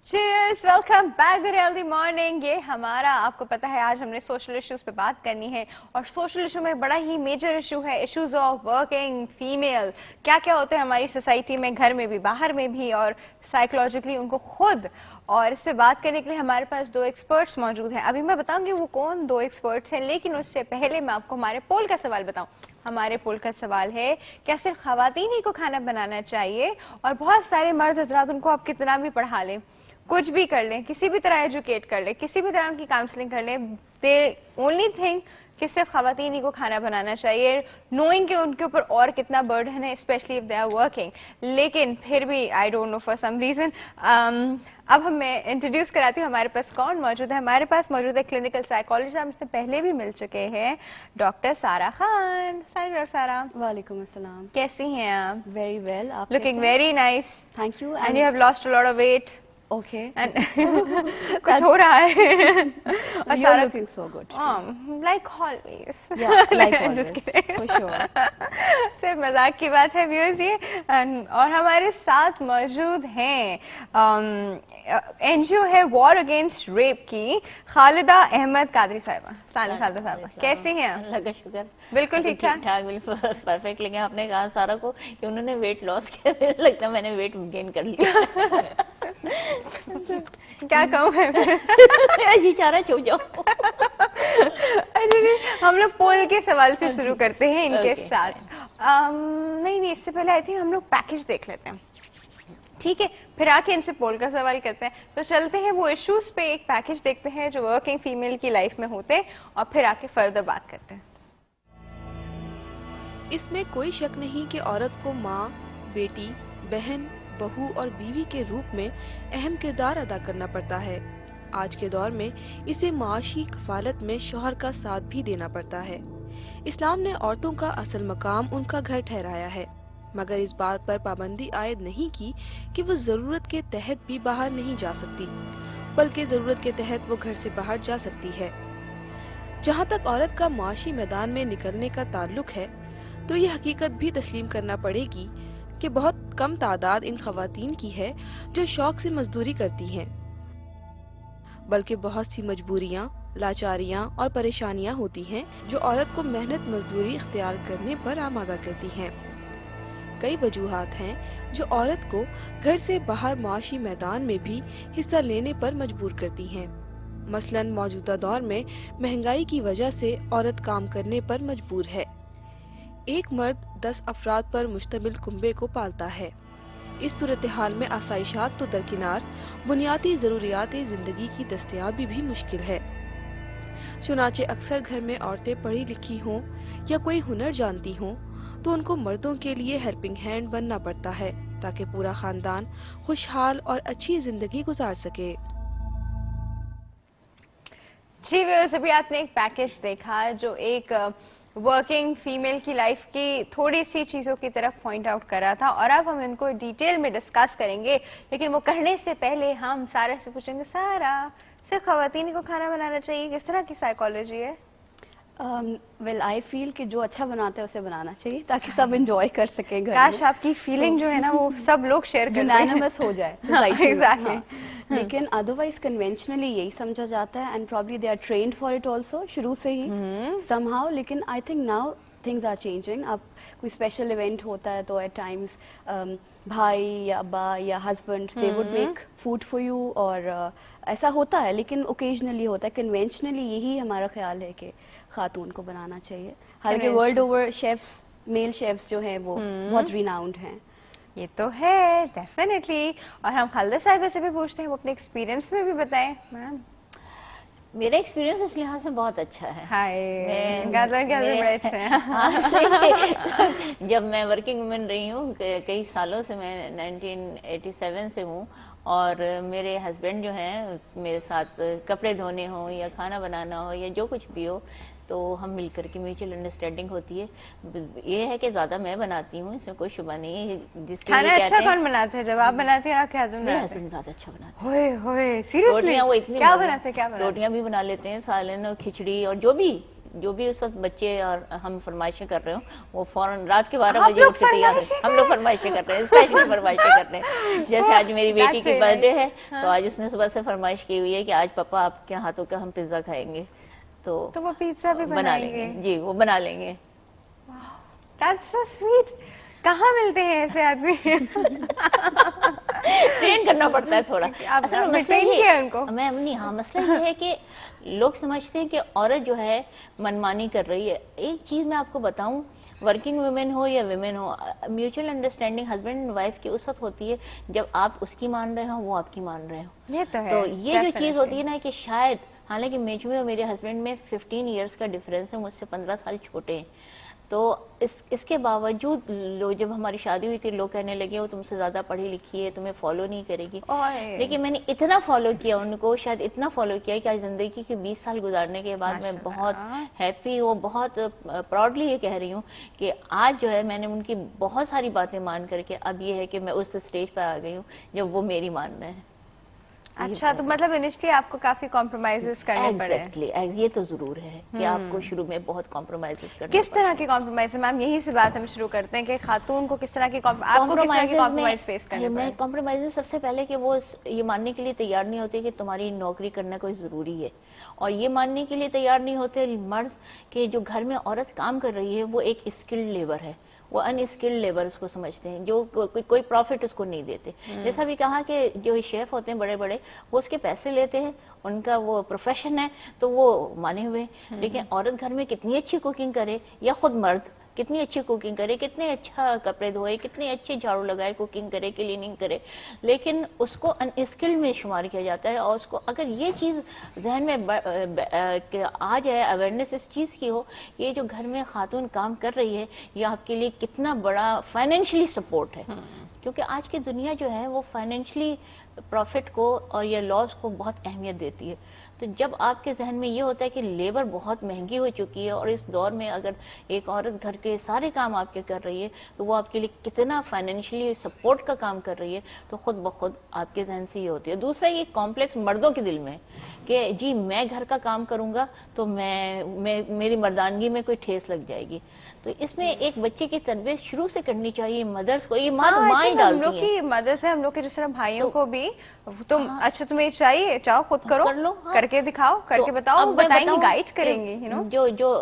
Cheers, welcome back to Healthy Morning. ये हमारा आपको पता है आज हमने सोशल इश्यूज पे बात करनी है और सोशल इशू में बड़ा ही मेजर इशू है इश्यूज ऑफ वर्किंग फीमेल. क्या क्या होते हैं हमारी सोसाइटी में, घर में भी बाहर में भी, और साइकोलॉजिकली उनको खुद. और इस पे बात करने के लिए हमारे पास दो एक्सपर्ट्स मौजूद हैं. अभी मैं बताऊंगी वो कौन दो एक्सपर्ट्स हैं, लेकिन उससे पहले मैं आपको हमारे पोल का सवाल बताऊं. हमारे पोल का सवाल है, क्या सिर्फ खवातीन ही को खाना बनाना चाहिए और बहुत सारे मर्द हजरात उनको आप कितना भी पढ़ा लें, कुछ भी कर लें, किसी भी तरह एजुकेट कर लें, किसी भी तरह उनकी काउंसलिंग कर लें, दे ओनली थिंग कि सिर्फ खवातीन ही को खाना बनाना चाहिए, नोइंग कि उनके ऊपर और कितना बर्डन है, specially if they are working. लेकिन फिर भी I don't know for some reason. अब मैं इंट्रोड्यूस कराती हूँ हमारे पास कौन मौजूद है. हमारे पास मौजूद है क्लिनिकल साइकोलॉजिस्ट, हमसे पहले भी मिल चुके हैं, डॉक्टर सारा खान. डॉक्टर सारा, वालेकुम अस्सलाम. कैसी हैं आप? Very well. आप looking very nice. Thank you. And you have lost a lot of weight. Okay. कुछ हो रहा है. और you're looking so good. Like always. Yeah, like I'm always. just kidding. For sure. सिर्फ मजाक की बात है व्यूअर्स ये. और हमारे साथ मौजूद हैं एनजीओ है वॉर अगेंस्ट रेप की खालिदा अहमद कादरी साहिबा. खालिदा साहिबा कैसी हैं आप? अल्लाह का शुक्र, बिल्कुल ठीक ठाक. बिल्कुल परफेक्ट. लेकिन आपने कहा सारा को कि उन्होंने वेट लॉस किया, लगता है मैंने वेट गेन कर लिया. क्या कहूँ मैं? जी चारा छुप जाओ. हम लोग पोल के सवाल से शुरू करते हैं इनके Okay. साथ. नहीं, इससे पहले आई थिंक हम लोग पैकेज देख लेते हैं, ठीक है, फिर आके इनसे पोल का सवाल करते हैं. तो चलते हैं वो इश्यूज पे, एक पैकेज देखते हैं जो वर्किंग फीमेल की लाइफ में होते हैं, और फिर आके फर्दर बात करते हैं. इसमें कोई शक नहीं कि औरत को माँ, बेटी, बहन, बहू और बीवी के रूप में अहम किरदार अदा करना पड़ता है. आज के दौर में इसे माशी कफालत में शौहर का साथ भी देना पड़ता है. इस्लाम ने औरतों का असल मकाम उनका घर ठहराया है, मगर इस बात पर पाबंदी आयद नहीं की कि वो जरूरत के तहत भी बाहर नहीं जा सकती, बल्कि जरूरत के तहत वो घर से बाहर जा सकती है. जहाँ तक औरत का माशी मैदान में निकलने का ताल्लुक है, तो ये हकीकत भी तस्लीम करना पड़ेगी कि बहुत कम तादाद इन खवातीन की है जो शौक से मजदूरी करती हैं, बल्कि बहुत सी मजबूरियाँ, लाचारियाँ और परेशानियाँ होती हैं जो औरत को मेहनत मजदूरी इख्तियार करने पर आमादा करती हैं. कई वजूहात हैं जो औरत को घर से बाहर माशी मैदान में भी हिस्सा लेने पर मजबूर करती हैं. मसलन मौजूदा दौर में महंगाई की वजह से औरत काम करने पर मजबूर है. एक मर्द 10 अफराद पर मुश्तमिल कुंबे को पालता है. इस सूरत हाल में आसाइशात तो दरकिनार, बुनियादी ज़रूरियात ज़िंदगी की दस्तयाबी भी मुश्किल है. चुनाचे अक्सर घर में औरतें पढ़ी लिखी हों या कोई हुनर जानती हों तो उनको मर्दों के लिए हेल्पिंग हैंड बनना पड़ता है, ताकि पूरा खानदान खुशहाल और अच्छी जिंदगी गुजार सके. जी व्यूअर्स, अभी आपने एक पैकेज देखा जो एक वर्किंग फीमेल की लाइफ की थोड़ी सी चीजों की तरफ पॉइंट आउट कर रहा था, और अब हम इनको डिटेल में डिस्कस करेंगे. लेकिन वो करने से पहले हम सारा से पूछेंगे, सारा सिर्फ खवातीन को खाना बनाना चाहिए, किस तरह की साइकोलॉजी है? वेल आई फील कि जो अच्छा बनाते हैं उसे बनाना चाहिए ताकि सब एंजॉय कर सकें घर में. काश आपकी फीलिंग जो है ना वो सब लोग शेयर करें, यूनानिमस हो जाए सोसाइटी में. एग्जैक्टली. लेकिन अदरवाइज कन्वेंशनली यही समझा जाता है, and probably they are trained for it also शुरू से ही समहाउ. लेकिन I think now things are changing. अब कोई स्पेशल इवेंट होता है तो एट टाइम्स भाई या अब्बा या husband they would make food for you, और ऐसा होता है, लेकिन ओकेजनली होता है. कन्वेंशनली यही हमारा ख्याल है कि खातून को बनाना चाहिए. हालांकि world over chefs, male chefs जो हैं वो बहुत रिनाउंड हैं. ये तो है डेफिनेटली. और हम खालिदा साहिबा से भी पूछते हैं, वो अपने एक्सपीरियंस में भी बताएं. मैम, मेरा एक्सपीरियंस इस लिहाज से बहुत अच्छा है. हाय, गाजर बड़े अच्छे हैं. जब मैं वर्किंग वुमेन रही हूँ कई सालों से, मैं 1987 से हूँ, और मेरे हस्बैंड जो हैं मेरे साथ कपड़े धोने हो या खाना बनाना हो या जो कुछ भी हो, तो हम मिलकर के म्यूचुअल अंडरस्टैंडिंग होती है. ये है कि ज्यादा मैं बनाती हूँ, इसमें कोई शुबा नहीं है. जिसके खाना लिए अच्छा कौन बनाते हैं? जब आप बनाती हैं आपके हस्बैंड मेरे बनाते हैं? हस्बैंड ज्यादा अच्छा बनाते हैं. होए सीरियसली? रोटियां वो इतनी क्या बनाते हैं? रोटियां भी बना लेते हैं, सालन और खिचड़ी और जो भी जो भी उस वक्त बच्चे और हम फरमाइशें कर रहे हो वो फौरन रात के 12 बजे उठ के तैयार हो, हम लोग फरमाइशें कर रहे हैं, स्पेशली फरमाइशें कर रहे हैं। जैसे आज मेरी बेटी की बर्थडे है तो आज उसने सुबह से फरमाइश की हुई है कि आज पापा आपके हाथों का हम पिज्जा खाएंगे, तो वो पिज्जा भी बना लेंगे जी, वो बना लेंगे। That's so sweet. कहाँ मिलते हैं ऐसे आदमी? ट्रेन करना पड़ता है थोड़ा। असल में मसला ट्रेन किया उनको? मैं नहीं, हाँ मसला ये है कि लोग समझते हैं कि औरत जो है मनमानी कर रही है। एक चीज मैं आपको बताऊं, वर्किंग वुमेन हो या विमेन हो, mutual understanding husband and wife की उस वक्त होती है जब आप उसकी मान रहे हो, वो आपकी मान रहे हो। ये तो है। तो ये जो चीज होती है ना कि शायद, हालांकि मुझ में और मेरे हस्बैंड में 15 इयर्स का डिफरेंस है, मुझसे 15 साल छोटे हैं, तो इसके बावजूद जब हमारी शादी हुई थी लोग कहने लगे वो तुमसे ज्यादा पढ़ी लिखी है, तुम्हें फॉलो नहीं करेगी। लेकिन मैंने इतना फॉलो किया उनको, शायद इतना फॉलो किया कि आज जिंदगी के 20 साल गुजारने के बाद मैं बहुत हैप्पी हूँ, बहुत प्राउडली ये कह रही हूँ कि आज जो है मैंने उनकी बहुत सारी बातें मान करके अब ये है कि मैं उस स्टेज पर आ गई हूँ जब वो मेरी मान रहे हैं। अच्छा, तो मतलब इनिशियली आपको काफी कॉम्प्रोमाइजेस करने पड़े? ये तो जरूर है कि आपको शुरू में बहुत कॉम्प्रोमाइजेस करने किस तरह के कॉम्प्रोमाइज? मैम यही से बात हम शुरू करते हैं कि खातून को किस तरह की कॉम्प्रोमाइज फेस करने पड़े? कॉम्प्रोमाइजेस सबसे पहले कि वो ये मानने के लिए तैयार नहीं होते कि तुम्हारी नौकरी करना कोई जरूरी है, और ये मानने के लिए तैयार नहीं होते मर्द कि जो घर में औरत काम कर रही है वो एक स्किल्ड लेबर है, वो अनस्किल्ड लेबर उसको समझते हैं, जो कोई प्रॉफिट उसको नहीं देते। जैसा भी कहा कि जो शेफ होते हैं बड़े बड़े वो उसके पैसे लेते हैं, उनका वो प्रोफेशन है तो वो माने हुए। लेकिन औरत घर में कितनी अच्छी कुकिंग करे या खुद मर्द कितनी अच्छी कुकिंग करे, कितने अच्छा कपड़े धोए, कितने अच्छे झाड़ू लगाए, कुकिंग करे, क्लीनिंग करे, लेकिन उसको अनस्किल्ड में शुमार किया जाता है। और उसको अगर ये चीज़ जहन में आ जाए, अवेयरनेस इस चीज़ की हो, ये जो घर में खातून काम कर रही है ये आपके लिए कितना बड़ा फाइनेंशियली सपोर्ट है, क्योंकि आज की दुनिया जो है वो फाइनेंशियली प्रॉफिट को और या लॉस को बहुत अहमियत देती है। तो जब आपके जहन में ये होता है कि लेबर बहुत महंगी हो चुकी है और इस दौर में अगर एक औरत घर के सारे काम आपके कर रही है तो वो आपके लिए कितना फाइनेंशियली सपोर्ट का काम कर रही है, तो खुद ब खुद आपके जहन से ये होती है। दूसरा ये कॉम्प्लेक्स मर्दों के दिल में कि जी मैं घर का काम करूंगा तो मेरी मर्दानगी में कोई ठेस लग जाएगी। तो इसमें एक बच्चे की तरबियत शुरू से करनी चाहिए मदर्स को, ये माँ ही डालती है। हम लोग की मदर्स है, हम लोग के जिस तरह भाइयों को भी तुम अच्छा तुम्हें चाहिए चाहो खुद करो, कर लो, करके दिखाओ, करके बताओ, बताएंगे, गाइड करेंगे, यू नो। जो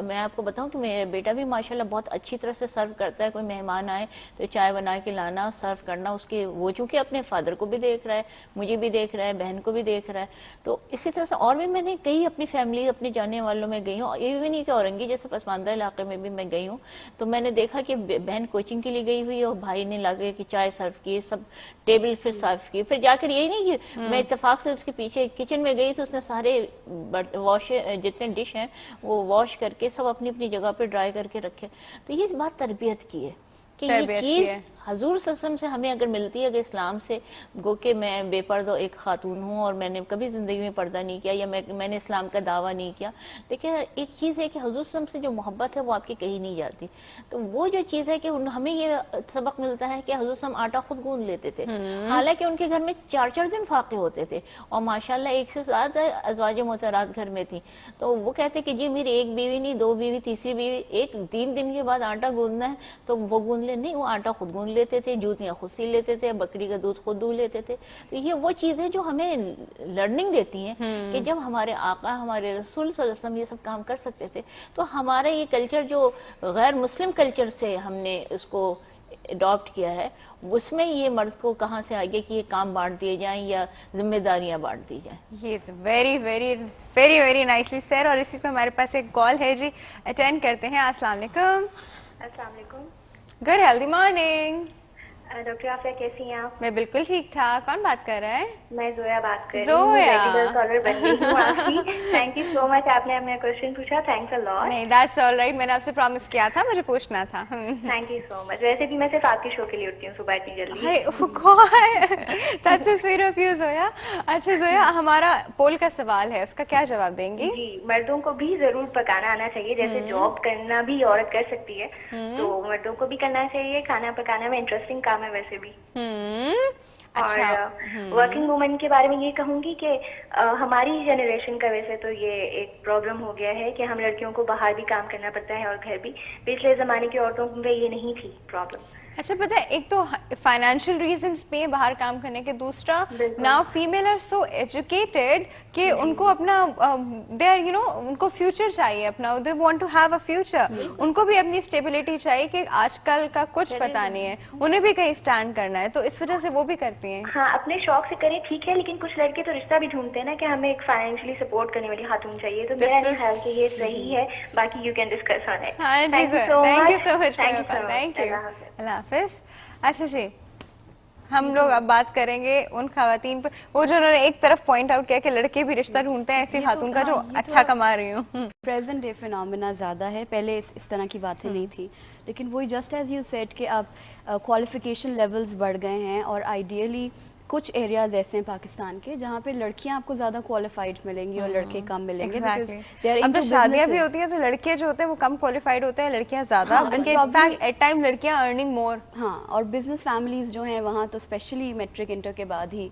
मैं आपको बताऊं कि मेरा बेटा भी माशाल्लाह बहुत अच्छी तरह से सर्व करता है। कोई मेहमान आए तो चाय बना के लाना, सर्व करना, उसके वो चूंकि अपने फादर को भी देख रहा है, मुझे भी देख रहा है, बहन को भी देख रहा है। तो इसी तरह से और भी मैंने कई अपनी फैमिली अपने जाने वालों में गई हूँ, ये भी नहीं कि औरंगी जैसे पसमानदा इलाके में भी मैं गई हूँ तो मैंने देखा कि बहन कोचिंग के लिए गई हुई और भाई ने लाके कि चाय सर्व की, सब टेबल फिर सर्व की, फिर जाकर यही नहीं कि मैं इत्तेफाक से उसके पीछे किचन में गई तो उसने सारे वॉश जितने डिश हैं वो वॉश करके सब अपनी अपनी जगह पे ड्राई करके रखे। तो ये बात तरबियत की है कि ये चीज हजूर सल्लल्लाहु अलैहि वसल्लम से हमें अगर मिलती है, अगर इस्लाम से, गो कि मैं बेपर्दा एक खातून हूँ और मैंने कभी जिंदगी में पर्दा नहीं किया या मैंने इस्लाम का दावा नहीं किया, लेकिन एक चीज़ है कि हजूर सल्लल्लाहु अलैहि वसल्लम से जो मोहब्बत है वो आपकी कहीं नहीं जाती। तो वो जो चीज़ है कि हमें ये सबक मिलता है कि हजूर सल्लल्लाहु अलैहि वसल्लम आटा खुद गूंद लेते थे, हालांकि उनके घर में 4-4 दिन फाके होते थे और माशाल्लाह एक से ज्यादा अज़वाज मोहतरात घर में थी। तो वो कहते कि जी मेरी एक बीवी नहीं, 2 बीवी, तीसरी बीवी, 3 दिन के बाद आटा गूंदना है तो वो गूंद ले, नहीं वो आटा खुद गूंद लेते थे, जूतियां खुद सी लेते थे, बकरी का दूध खुद दूध लेते थे। तो ये वो चीजें जो हमें लर्निंग देती हैं कि जब हमारे आका हमारे रसूल सल्लल्लाहु अलैहि वसल्लम ये सब काम कर सकते थे तो हमारा ये कल्चर जो गैर मुस्लिम कल्चर से हमने उसको अडॉप्ट किया है उसमें ये मर्द को कहाँ से आगे कि ये काम बांट दिए जाएं या जिम्मेदारियां बांट दी जाएं। ये very very very very nicely sir. और इसी पे हमारे पास एक कॉल है जी, अटेंड करते हैं। अस्सलाम वालेकुम। अस्सलाम वालेकुम। Good healthy morning. Doctor Afia कैसी हैं आप? मैं बिल्कुल ठीक ठाक। कौन बात कर रहा है? मैं जोया बात कर रही हूँ। रेगुलर कॉलर बन गई हूँ आपकी। थैंक यू सो मच, आपने हमें क्वेश्चन पूछा, थैंक्स अ लॉट। नहीं दैट्स ऑल राइट, मैंने आपसे प्रॉमिस किया था, मुझे पूछना था। Thank you so much. वैसे भी मैं सिर्फ आपके शो के लिए उठती हूँ सुबह इतनी जल्दी। That's so sweet of you Zoya. अच्छा जोया, हमारा पोल का सवाल है, उसका क्या जवाब देंगी? जी, मर्दों को भी जरूर पकाना आना चाहिए, जैसे जॉब करना भी औरत कर सकती है तो मर्दों को भी करना चाहिए। खाना पकाना में इंटरेस्टिंग काम है वैसे भी। और वर्किंग वुमेन के बारे में ये कहूंगी कि हमारी जनरेशन का वैसे तो ये एक प्रॉब्लम हो गया है कि हम लड़कियों को बाहर भी काम करना पड़ता है और घर भी। पिछले जमाने की औरतों में ये नहीं थी प्रॉब्लम। अच्छा पता है, एक तो फाइनेंशियल रीजंस पे बाहर काम करने के, दूसरा now female are so educated कि उनको अपना दे आर यू नो उनको फ्यूचर चाहिए अपना, they want to have a future, उनको भी अपनी स्टेबिलिटी चाहिए कि आजकल का कुछ पता नहीं है, उन्हें भी कहीं स्टैंड करना है, तो इस वजह से वो भी करती हैं। हाँ, अपने शौक से करें ठीक है, लेकिन कुछ लड़के तो रिश्ता भी ढूंढते हैं ना कि हमें एक फाइनेंशियली सपोर्ट करने वाली खातून चाहिए, तो मेरा नहीं ख्याल कि ये सही है। बाकी you can discuss on it. हाँ जी sir, thank you so much for your call, thank you, अल्लाह हाफिज। अच्छा जी, हम लोग अब बात करेंगे उन खवातीन पर, वो जो उन्होंने एक तरफ पॉइंट आउट किया कि लड़के भी रिश्ता ढूंढते हैं ऐसी खातून का जो अच्छा कमा रही हूँ। प्रेजेंट डे फिनोमेना ज़्यादा है, पहले इस तरह की बातें नहीं थी, लेकिन वही जस्ट एज यू सेड कि अब क्वालिफिकेशन लेवल्स बढ़ गए हैं और आइडियली कुछ एरियाज ऐसे हैं पाकिस्तान के जहाँ पे लड़कियां आपको ज़्यादा क्वालिफाइड मिलेंगी और लड़के कम मिलेंगे। अब तो शादियां भी होती हैं तो लड़के जो होते हैं वो कम क्वालिफाइड होते हैं, लड़कियां ज़्यादा, बल्कि इनफैक्ट एट टाइम लड़कियां अर्निंग मोर। हाँ, और बिजनेस फैमिलीज जो हैं वहाँ तो स्पेशली मैट्रिक इंटर के बाद ही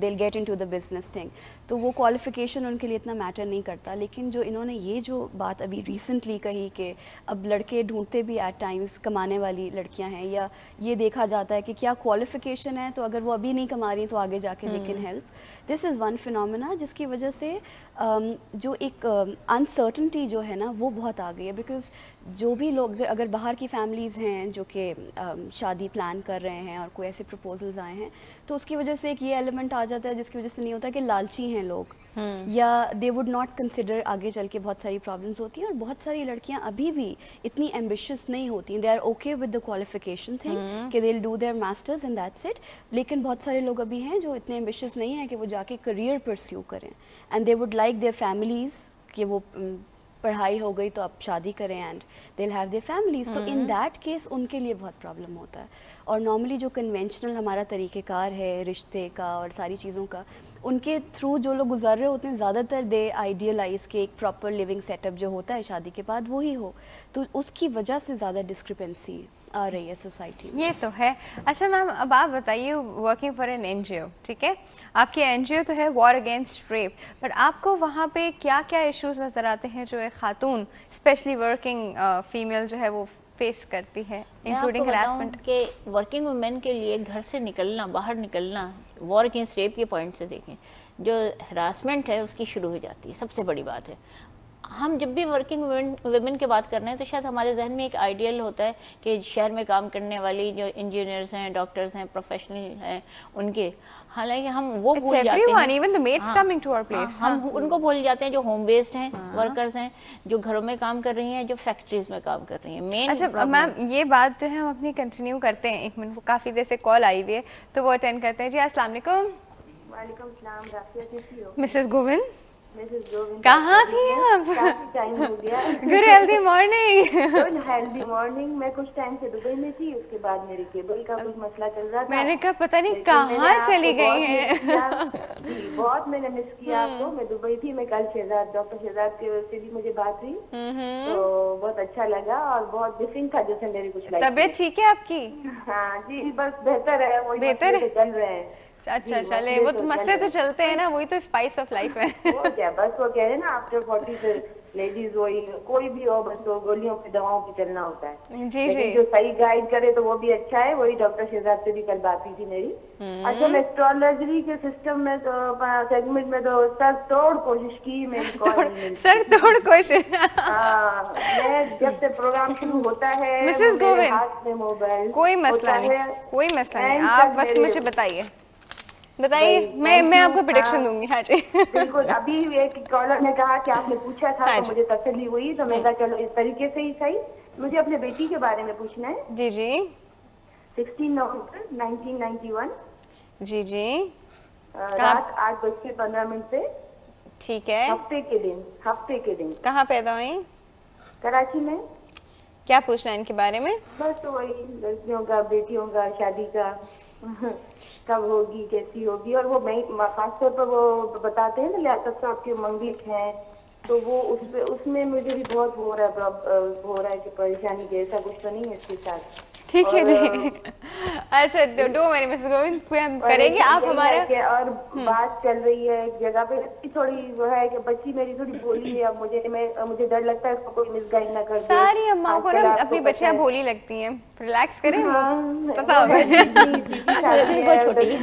they'll get into the business thing, तो वो क्वालिफिकेशन उनके लिए इतना मैटर नहीं करता। लेकिन जो इन्होंने ये जो बात अभी रिसेंटली कही कि अब लड़के ढूंढते भी एट टाइम्स कमाने वाली लड़कियां हैं, या ये देखा जाता है कि क्या क्वालिफिकेशन है, तो अगर वो अभी नहीं कमा रही तो आगे जाके they can help, this is one phenomena जिसकी वजह से जो एक अनसर्टनटी जो है ना वो बहुत आ गई है। बिकॉज जो भी लोग अगर बाहर की फैमिलीज़ हैं जो कि शादी प्लान कर रहे हैं और कोई ऐसे प्रपोजल्स आए हैं, तो उसकी वजह से एक ये एलिमेंट आ जाता है जिसकी वजह से नहीं होता कि लालची हैं लोग, या दे वुड नॉट कंसिडर, आगे चल के बहुत सारी प्रॉब्लम्स होती हैं। और बहुत सारी लड़कियां अभी भी इतनी एम्बिशियस नहीं होती, they are okay with the qualification thing कि they will do their masters and that's it. लेकिन बहुत सारे लोग अभी हैं जो इतने एम्बिशियस नहीं हैं कि वो जाके करियर परस्यू करें, and they would like there families कि वो पढ़ाई हो गई तो आप शादी करें and they will have their families. तो इन दैट केस उनके लिए बहुत प्रॉब्लम होता है। और नॉर्मली जो कन्वेंशनल हमारा तरीक़ेकार है रिश्ते का और सारी चीज़ों का, उनके थ्रू जो लोग गुजर रहे होते हैं ज़्यादातर दे आइडियलाइज के एक प्रॉपर लिविंग सेटअप जो होता है शादी के बाद वही हो, तो उसकी वजह से ज़्यादा डिस्क्रिपेंसी आ रही है सोसाइटी में। ये तो है। अच्छा मैम, अब आप बताइए, वर्किंग फॉर एन एनजीओ, ठीक है, आपकी एनजीओ तो है वॉर अगेंस्ट रेप, बट आपको वहाँ पे क्या क्या इश्यूज नज़र आते हैं जो एक खातून स्पेशली वर्किंग फीमेल जो है वो फेस करती है, इंक्लूडिंग हरासमेंट? के वर्किंग वुमेन के लिए घर से निकलना, बाहर निकलना, वॉर अगेंस्ट रेप के पॉइंट से देखें, जो हरासमेंट है उसकी शुरू हो जाती है, सबसे बड़ी बात है। हम जब भी वर्किंग वुमेन की बात कर रहे हैं तो शायद हमारे जहन में एक आइडियल होता है कि शहर में काम करने वाली जो इंजीनियर्स हैं, डॉक्टर्स हैं, प्रोफेशनल हैं, उनके, हालांकि हम वो भूल जाते हैं, even the maids coming to our place, हम उनको भूल जाते हैं जो होम बेस्ड हैं, वर्कर्स हैं, जो घरों में काम कर रही हैं, जो फैक्ट्रीज में काम कर रही हैं। मेन अच्छा मैम, ये बात जो है हम अपनी कंटिन्यू करते हैं, एक मिनट, वो काफ़ी देर से कॉल आई हुई है तो वो अटेंड करते हैं। जी अस्सलाम वालेकुम। वालेकुम सलाम, राफिया कैसी हो? मिसेस गोविंद, मिसेस गोविंद कहाँ थी आप? काफी टाइम हो गया। Good healthy morning. Good healthy morning. मैं कुछ टाइम से दुबई में थी, उसके बाद मेरे केबल का कुछ मसला चल रहा था। मैंने कहा पता नहीं कहाँ चली गई हैं। बहुत मैंने मिस किया आपको। मैं दुबई थी, मैं कल शहजाद, डॉक्टर शहजाद से भी मुझे बात हुई तो बहुत अच्छा लगा और बहुत मिसिंग था जैसे मेरी कुछ लाइफ। तबीयत ठीक है आपकी? हाँ जी, बस बेहतर है, वही बेहतर चल रहे हैं। अच्छा चले, वो तो मसले तो चलते हैं ना, वही तो स्पाइस ऑफ लाइफ है। वो क्या, बस वो कह रहे हैं ना आफ्टर 40 से लेडीज वही कोई भी हो, बस वो गोलियों पे दवाओं पे चलना होता है। जी जी, जो सही गाइड करे तो वो भी अच्छा है। वही डॉक्टर शहजाद से भी कल बात हुई थी मेरी। अच्छा, मैं एस्ट्रोलॉजी के सिस्टम में तो सेगमेंट में तो सर तोड़ कोशिश की, मैं सर तोड़ कोशिश। हाँ, मैं जब से प्रोग्राम शुरू होता है मिसेस गोविंद, हाथ में मोबाइल, कोई मसला नहीं, कोई मसला नहीं, आप बस मुझे बताइए, मैं आपको प्रेडिक्शन दूंगी। हाँ जी बिल्कुल। अभी एक कॉलर ने कहा कि आपने पूछा था तो मुझे तसल्ली हुई, तो मैं कहा चलो इस तरीके से ही सही। मुझे अपने बेटी के बारे में पूछना है। जी जी। 16 नवंबर 1991 जी जी, रात 8:15 से। ठीक है। हफ्ते के दिन। कहाँ पैदा हुई? कराची में। क्या पूछना है इनके बारे में? बस वही लड़कियों का, बेटियों का, शादी का कब होगी, कैसी होगी। और वो खासतौर पर वो बताते हैं ना लियाकत साहब के मंगलिक हैं, तो वो उसमें मुझे भी बहुत हो रहा है कि परेशानी के ऐसा कुछ तो नहीं है इसके साथ। ٹھیک ہے جی. اچھا ڈو میری مسز گووند کوئی ہم کریں گے آپ ہمارا. اور بات چل رہی ہے ایک جگہ پہ تھوڑی وہ ہے کہ بچی میری تھوڑی بولی ہے, اب مجھے ڈر لگتا ہے اس کو کوئی مس گائڈ نہ کر دے. ساری اماؤں کو نا اپنی بچیاں بولی لگتی ہیں, ریلیکس کریں, پتا ہوگا.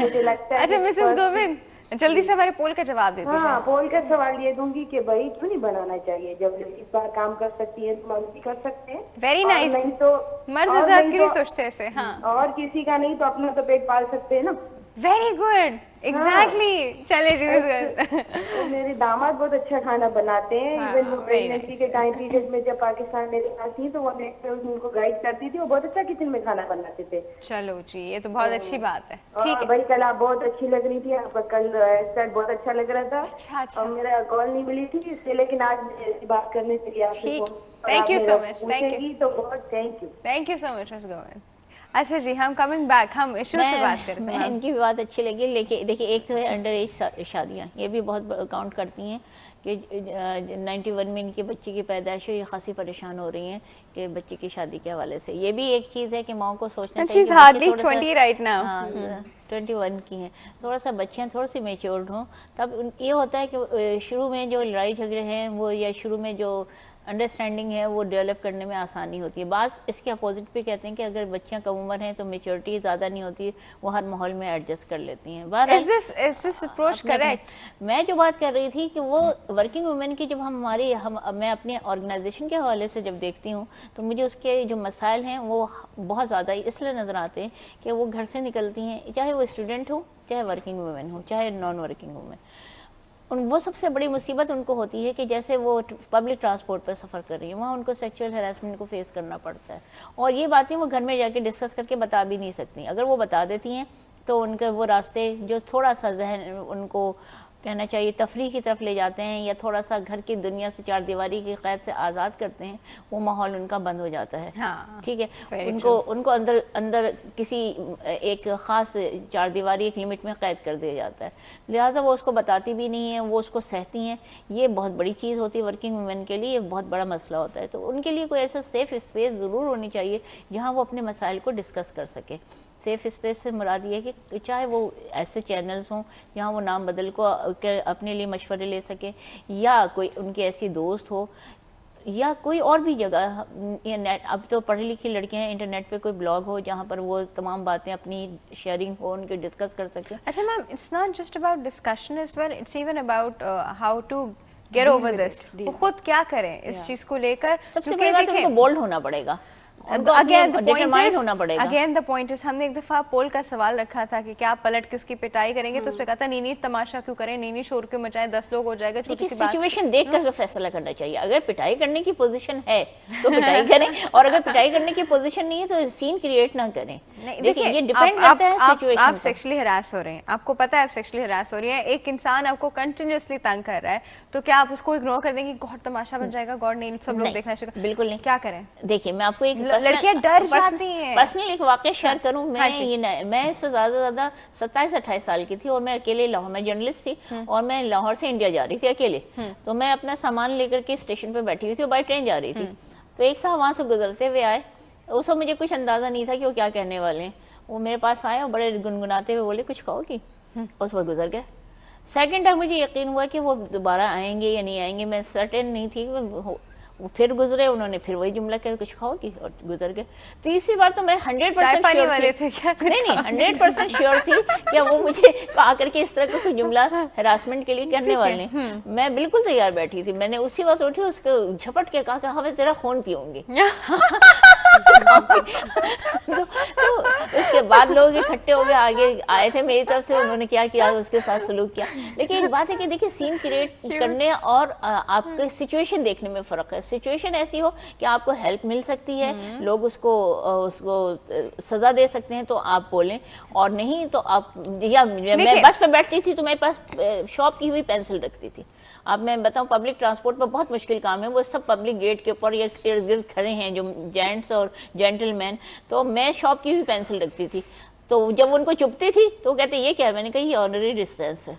مجھے لگتا ہے. اچھا مسز گووند جلدی سے ہمارے پول کا جواب دے دیجیے. ہاں پول کا سوال یہ دوں گی کہ بھائی کیوں نہیں بنانا چاہیے, جب اس بار کام کر سکتی ہے تو مرد بھی کر سکتے ہیں. Very nice. نہیں تو مرد حضرات کی نہیں سوچتے ایسے. ہاں اور کسی کا نہیں تو اپنا تو پیٹ پال سکتے ہیں نا. Very good, exactly. چلے جی میرے داماد بہت اچھا کھانا بناتے ہیں. ایون وہ پریگنینسی کے ٹائم پیریڈ میں جب پاکستان میرے پاس تھی تو وہ ان کو گائیڈ کرتی تھی, وہ بہت اچھا کچن میں کھانا بناتے تھے. چلو جی یہ تو بہت اچھی بات ہے. ٹھیک ہے بھائی کل آپ بہت اچھی لگ رہی تھی, آپ کا کل سیٹ بہت اچھا لگ رہا تھا. اچھا اور میرا کال نہیں ملی تھی اس سے, لیکن آج مجھے بات کرنے کے لیے آپ سے phone. Thank you so much. Thank you, تو بہت thank you. Thank you so much Mrs Govind. اچھا جی ہم کمنگ بیک, ہم ایشوز پہ بات کرتے ہیں. ان کی بھی بات اچھی لگی, لیکن دیکھیے ایک تو ہے انڈر ایج شادیاں, یہ بھی بہت کاؤنٹ کرتی ہیں کہ 91 میں ان کی بچی کی پیدائش ہوئی, یہ خاصی پریشان ہو رہی ہیں کہ بچی کی شادی کے حوالے سے. یہ بھی ایک چیز ہے کہ ماؤں کو سوچنا چاہیے. She's hardly 20 right now. 21 کی ہیں, تھوڑا سا بچیاں تھوڑی سی میچورڈ ہوں, تب یہ ہوتا ہے کہ شروع میں جو لڑائی جھگڑے ہیں وہ, یا شروع میں جو انڈرسٹینڈنگ ہے وہ ڈیولپ کرنے میں آسانی ہوتی ہے. بعض اس کے اپوزٹ بھی کہتے ہیں کہ اگر بچیاں کم عمر ہیں تو میچورٹی زیادہ نہیں ہوتی, وہ ہر ماحول میں ایڈجسٹ کر لیتی ہیں. Is this approach correct? میں جو بات کر رہی تھی کہ وہ ورکنگ وومن کی جب میں اپنے آرگنائزیشن کے حوالے سے جب دیکھتی ہوں تو مجھے اس کے جو مسائل ہیں وہ بہت زیادہ اس لیے نظر آتے ہیں کہ وہ گھر سے نکلتی ہیں, چاہے وہ اسٹوڈنٹ ہو, چاہے ورکنگ وومن ہو, چاہے نان ورکنگ وومن. وہ سب سے بڑی مصیبت ان کو ہوتی ہے کہ جیسے وہ پبلک ٹرانسپورٹ پہ سفر کر رہی ہیں, وہاں ان کو سیکچوئل ہراسمنٹ کو فیس کرنا پڑتا ہے, اور یہ باتیں وہ گھر میں جا کے ڈسکس کر کے بتا بھی نہیں سکتی. اگر وہ بتا دیتی ہیں تو ان کے وہ راستے جو تھوڑا سا ذہن ان کو کہنا چاہیے تفریح کی طرف لے جاتے ہیں, یا تھوڑا سا گھر کی دنیا سے, چار دیواری کی قید سے آزاد کرتے ہیں, وہ ماحول ان کا بند ہو جاتا ہے. ٹھیک ہے, ان کو اندر کسی ایک خاص چار دیواری ایک لمٹ میں قید کر دیا جاتا ہے, لہٰذا وہ اس کو بتاتی بھی نہیں ہیں, وہ اس کو سہتی ہیں. یہ بہت بڑی چیز ہوتی ہے ورکنگ وومن کے لیے, یہ بہت بڑا مسئلہ ہوتا ہے. تو ان کے لیے کوئی ایسا سیف اسپیس ضرور ہونی چاہیے جہاں وہ اپنے مسائل کو ڈسکس کر سکے. سیف اسپیس سے مراد یہ ہے کہ چاہے وہ ایسے چینلز ہوں جہاں وہ نام بدل کو اپنے لیے مشورے لے سکیں, یا کوئی ان کی ایسی دوست ہو, یا کوئی اور بھی جگہ. اب تو پڑھی لکھی لڑکیاں ہیں, انٹرنیٹ پہ کوئی بلاگ ہو جہاں پر وہ تمام باتیں اپنی شیئرنگ ہو, ان کے ڈسکس کر سکیں. اچھا ma'am, it's not just about discussion as well, it's even about how to get over this. وہ خود کیا کریں اس چیز کو لے کر. سب سے بڑی بات ان کو بولڈ ہونا پڑے گا. Again the point is ہم نے ایک دفعہ پول کا سوال رکھا تھا کہ کیا آپ پلٹ کے اس کی پٹائی کریں گے, تو اس پہ کہا تھا نہیں تماشا کیوں کریں, نہیں شور کیوں مچائیں, 10 لوگ ہو جائے گا, چھوٹی سی بات. سچویشن دیکھ کر فیصلہ کرنا چاہیے. اگر پٹائی کرنے کی پوزیشن ہے تو پٹائی کریں, اور اگر پٹائی کرنے کی پوزیشن نہیں ہے تو سین کریٹ نہ کریں. دیکھیں یہ ڈیپینڈ کرتا ہے سچویشن. آپ سیکشلی ہراس ہو رہے ہیں, آپ کو پتا ہے آپ سیکشلی ہراس ہو رہی ہیں, ایک انسان آپ کو کنٹینیوسلی تنگ کر رہا ہے, تو کیا آپ اس کو اگنور کر دیں گے, گاڈ تماشا بن جائے گا, گاڈ نہیں سب لوگ دیکھنا چاہیے؟ بالکل نہیں. کیا کریں؟ دیکھیں میں آپ کو ایک لڑکیاں ڈر جاتی ہیں. پرسنل ایک واقعہ شیئر کروں. میں اس سے زیادہ 27-28 سال کی تھی, اور میں اکیلے لاہور میں جرنلسٹ تھی, اور میں لاہور سے انڈیا جا رہی تھی اکیلے. تو میں اپنا سامان لے کر کے اسٹیشن پہ بیٹھی ہوئی تھی, اور بائی ٹرین جا ری تھی. تو ایک صاحب وہاں سے گزرتے ہوئے آئے, اس وقت مجھے کچھ اندازہ نہیں تھا کہ وہ کیا کہنے والے ہیں. وہ میرے پاس آئے اور بڑے گنگناتے ہوئے بولے کچھ کہو گی, اس وقت گزر گئے. سیکنڈ ٹائم مجھے یقین ہوا کہ وہ دوبارہ آئیں گے یا نہیں آئیں گے, میں سرٹن نہیں تھی. وہ پھر گزرے, انہوں نے پھر وہی جملہ کہا کچھ کھاؤ گی, اور گزر گئے. تیسری بار تو میں 100% شیور تھی کہ وہ مجھے آ کر کے اس طرح کا کوئی جملہ ہراسمنٹ کے لیے کرنے والے ہیں. میں بالکل تیار بیٹھی تھی, میں نے اسی وقت اٹھی, اس کو جھپٹ کے کہا کہ ہاں میں تیرا خون پیوں گی. اس کے بعد لوگ اکٹھے ہو گئے, آگے آئے تھے میری طرف سے, انہوں نے کیا کیا, اس کے ساتھ سلوک کیا. لیکن ایک بات ہے کہ دیکھیں سین کریٹ کرنے اور آپ کو سچویشن دیکھنے میں فرق ہے. سچویشن ایسی ہو کہ آپ کو ہیلپ مل سکتی ہے, لوگ اس کو سزا دے سکتے ہیں تو آپ بولیں, اور نہیں تو آپ. یا میں بس پہ بیٹھتی تھی تو میرے پاس شاپ کی ہوئی پینسل رکھتی تھی. اب میں بتاؤں پبلک ٹرانسپورٹ پر بہت مشکل کام ہے, وہ سب پبلک گیٹ کے اوپر یا ارد گرد کھڑے ہیں جو جینٹس اور جینٹل مین, تو میں شاپ کی ہوئی پینسل رکھتی تھی. تو جب ان کو چپتی تھی تو وہ کہتے یہ کیا ہے, میں نے کہا یہ آنری ڈسٹینس ہے.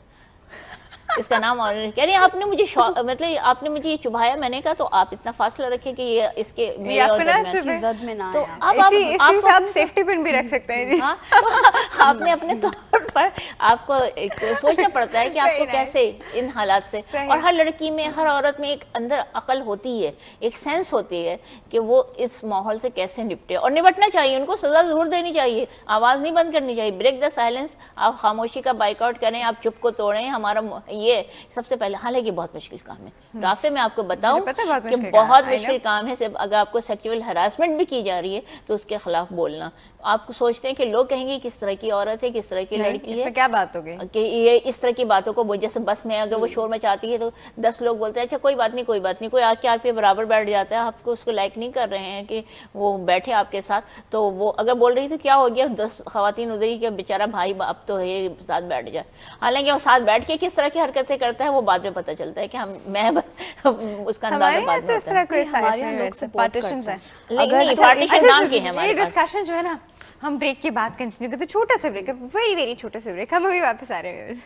इसका नाम और कह रही आपने मुझे मतलब आपने मुझे ये चुभाया, मैंने कहा तो आप इतना फासला रखें कि ये इसके मेरे और दरमियान जद में ना तो आए। अब आप सेफ्टी पिन भी रख सकते हैं जी। हाँ, तो आपने अपने तौर पर आपको एक सोचना पड़ता है कि आपको कैसे इन हालात से, और हर लड़की में हर औरत में एक अंदर अकल होती है, एक सेंस होती है कि वो इस माहौल से कैसे निपटे, और निपटना चाहिए, उनको सजा जरूर देनी चाहिए, आवाज नहीं बंद करनी चाहिए। ब्रेक द साइलेंस, आप खामोशी का बाइकआउट करें, आप चुप को तोड़ें, हमारा ये सबसे पहले। हालांकि बहुत मुश्किल काम है राफे, मैं आपको बताऊं कि बहुत मुश्किल काम है। सिर्फ अगर आपको सेक्सुअल हरासमेंट भी की जा रही है तो उसके खिलाफ बोलना। आप सोचते हैं कि लोग कहेंगे किस तरह की औरत है, किस तरह की लड़की है, क्या बात हो गई कि ये इस तरह की बातों को, जैसे बस में अगर वो शोर मचाती है तो 10 लोग बोलते हैं अच्छा कोई बात नहीं कोई बात नहीं, कोई आके आपके बराबर बैठ जाता है, आपको उसको लाइक नहीं कर रहे हैं कि वो बैठे आपके साथ, तो वो अगर बोल रही तो क्या हो गया, 10 खवातीन उधर ही कि बेचारा भाई बाप तो है साथ बैठ जाए। हालांकि वो साथ बैठ के किस तरह की हरकतें करता है वो बाद में पता चलता है कि मैं उसका अंदाजा बाद में होता है। पार्टीशन है, पार्टीशन नाम की है हमारे पास। डिस्कशन जो है ना, हम ब्रेक के बाद कंटिन्यू करते, छोटा सा ब्रेक है, वेरी छोटा सा ब्रेक, हम अभी वापस आ रहे हैं।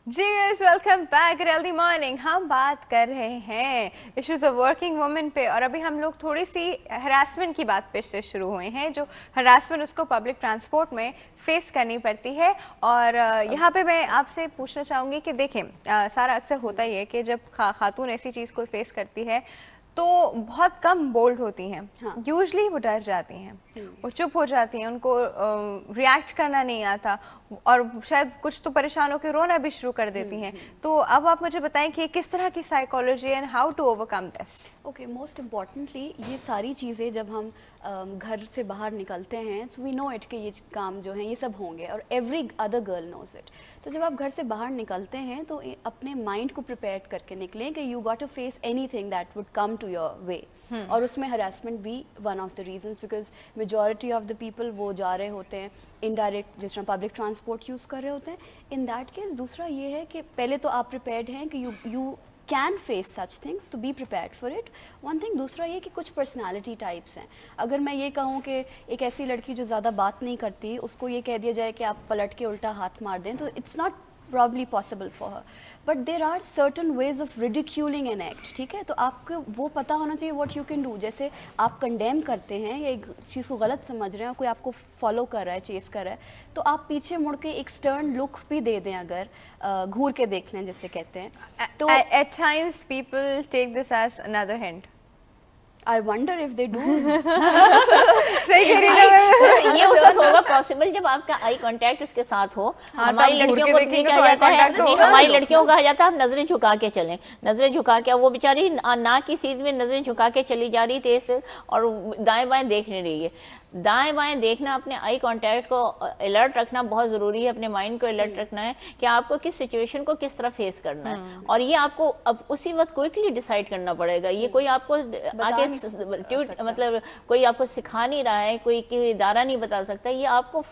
जी वेलकम बैक हेल्दी मॉर्निंग। हम बात कर रहे हैं इश्यूज ऑफ वर्किंग वुमेन पे, और अभी हम लोग थोड़ी सी हरासमेंट की बात पे से शुरू हुए हैं, जो हरासमेंट उसको पब्लिक ट्रांसपोर्ट में फेस करनी पड़ती है। और यहाँ पे मैं आपसे पूछना चाहूँगी कि देखें, सारा अक्सर होता ही है कि जब खातून ऐसी चीज़ को फेस करती है तो बहुत कम बोल्ड होती हैं, यूजली वो डर जाती हैं, वो चुप हो जाती हैं, उनको रिएक्ट करना नहीं आता, और शायद कुछ तो परेशान होकर रोना भी शुरू कर देती हैं। तो अब आप मुझे बताएं कि किस तरह की psychology and how to overcome this. Okay, most importantly ये सारी चीज़ें जब हम घर से बाहर निकलते हैं, सो वी नो इट कि ये काम जो है ये सब होंगे, और every other girl knows it. तो जब आप घर से बाहर निकलते हैं तो अपने माइंड को प्रिपेयर करके निकलें कि you got to face anything that would come to your way. और उसमें हरासमेंट भी one of the reasons, because majority of the people वो जा रहे होते हैं इनडायरेक्ट, जिस तरह पब्लिक ट्रांसपोर्ट यूज़ कर रहे होते हैं। इन दैट केस दूसरा ये है कि पहले तो आप प्रिपेयर्ड हैं कि you can face such things, तो be prepared for it, one thing. दूसरा ये कि कुछ पर्सनालिटी टाइप्स हैं। अगर मैं ये कहूँ कि एक ऐसी लड़की जो ज़्यादा बात नहीं करती, उसको ये कह दिया जाए कि आप पलट के उल्टा हाथ मार दें, तो it's not probably possible for her, but there are certain ways of ridiculing an act, ठीक है। तो आपको वो पता होना चाहिए what you can do। जैसे आप कंडेम करते हैं या एक चीज़ को गलत समझ रहे हैं, कोई आपको फॉलो कर रहा है, चेस कर रहा है, तो आप पीछे मुड़ के एक स्टर्न लुक भी दे दें, अगर घूर के देख लें जिससे कहते हैं। तो at times people take this as another hint. I wonder if they do. सही कह रही है। ये उस वक्त होगा पॉसिबल जब आपका आई कांटेक्ट उसके साथ हो। हमारी लड़कियों को क्या जाता है, हमारी लड़कियों को कहा जाता है आप नजरें झुका के चलें, नजरें झुका के। वो बेचारी ना की सीध में नजरें झुका के चली जा रही तेज से, और दाएं बाएं देख नहीं रही है। दाएं बाएं देखना, अपने आई कांटेक्ट को अलर्ट रखना बहुत ज़रूरी है, अपने माइंड को अलर्ट रखना है कि आपको किस सिचुएशन को किस तरह फेस करना है, और ये आपको अब उसी वक्त क्विकली डिसाइड करना पड़ेगा। ये कोई आपको आगे मतलब कोई आपको सिखा नहीं रहा है, कोई इदारा नहीं बता सकता, ये आपको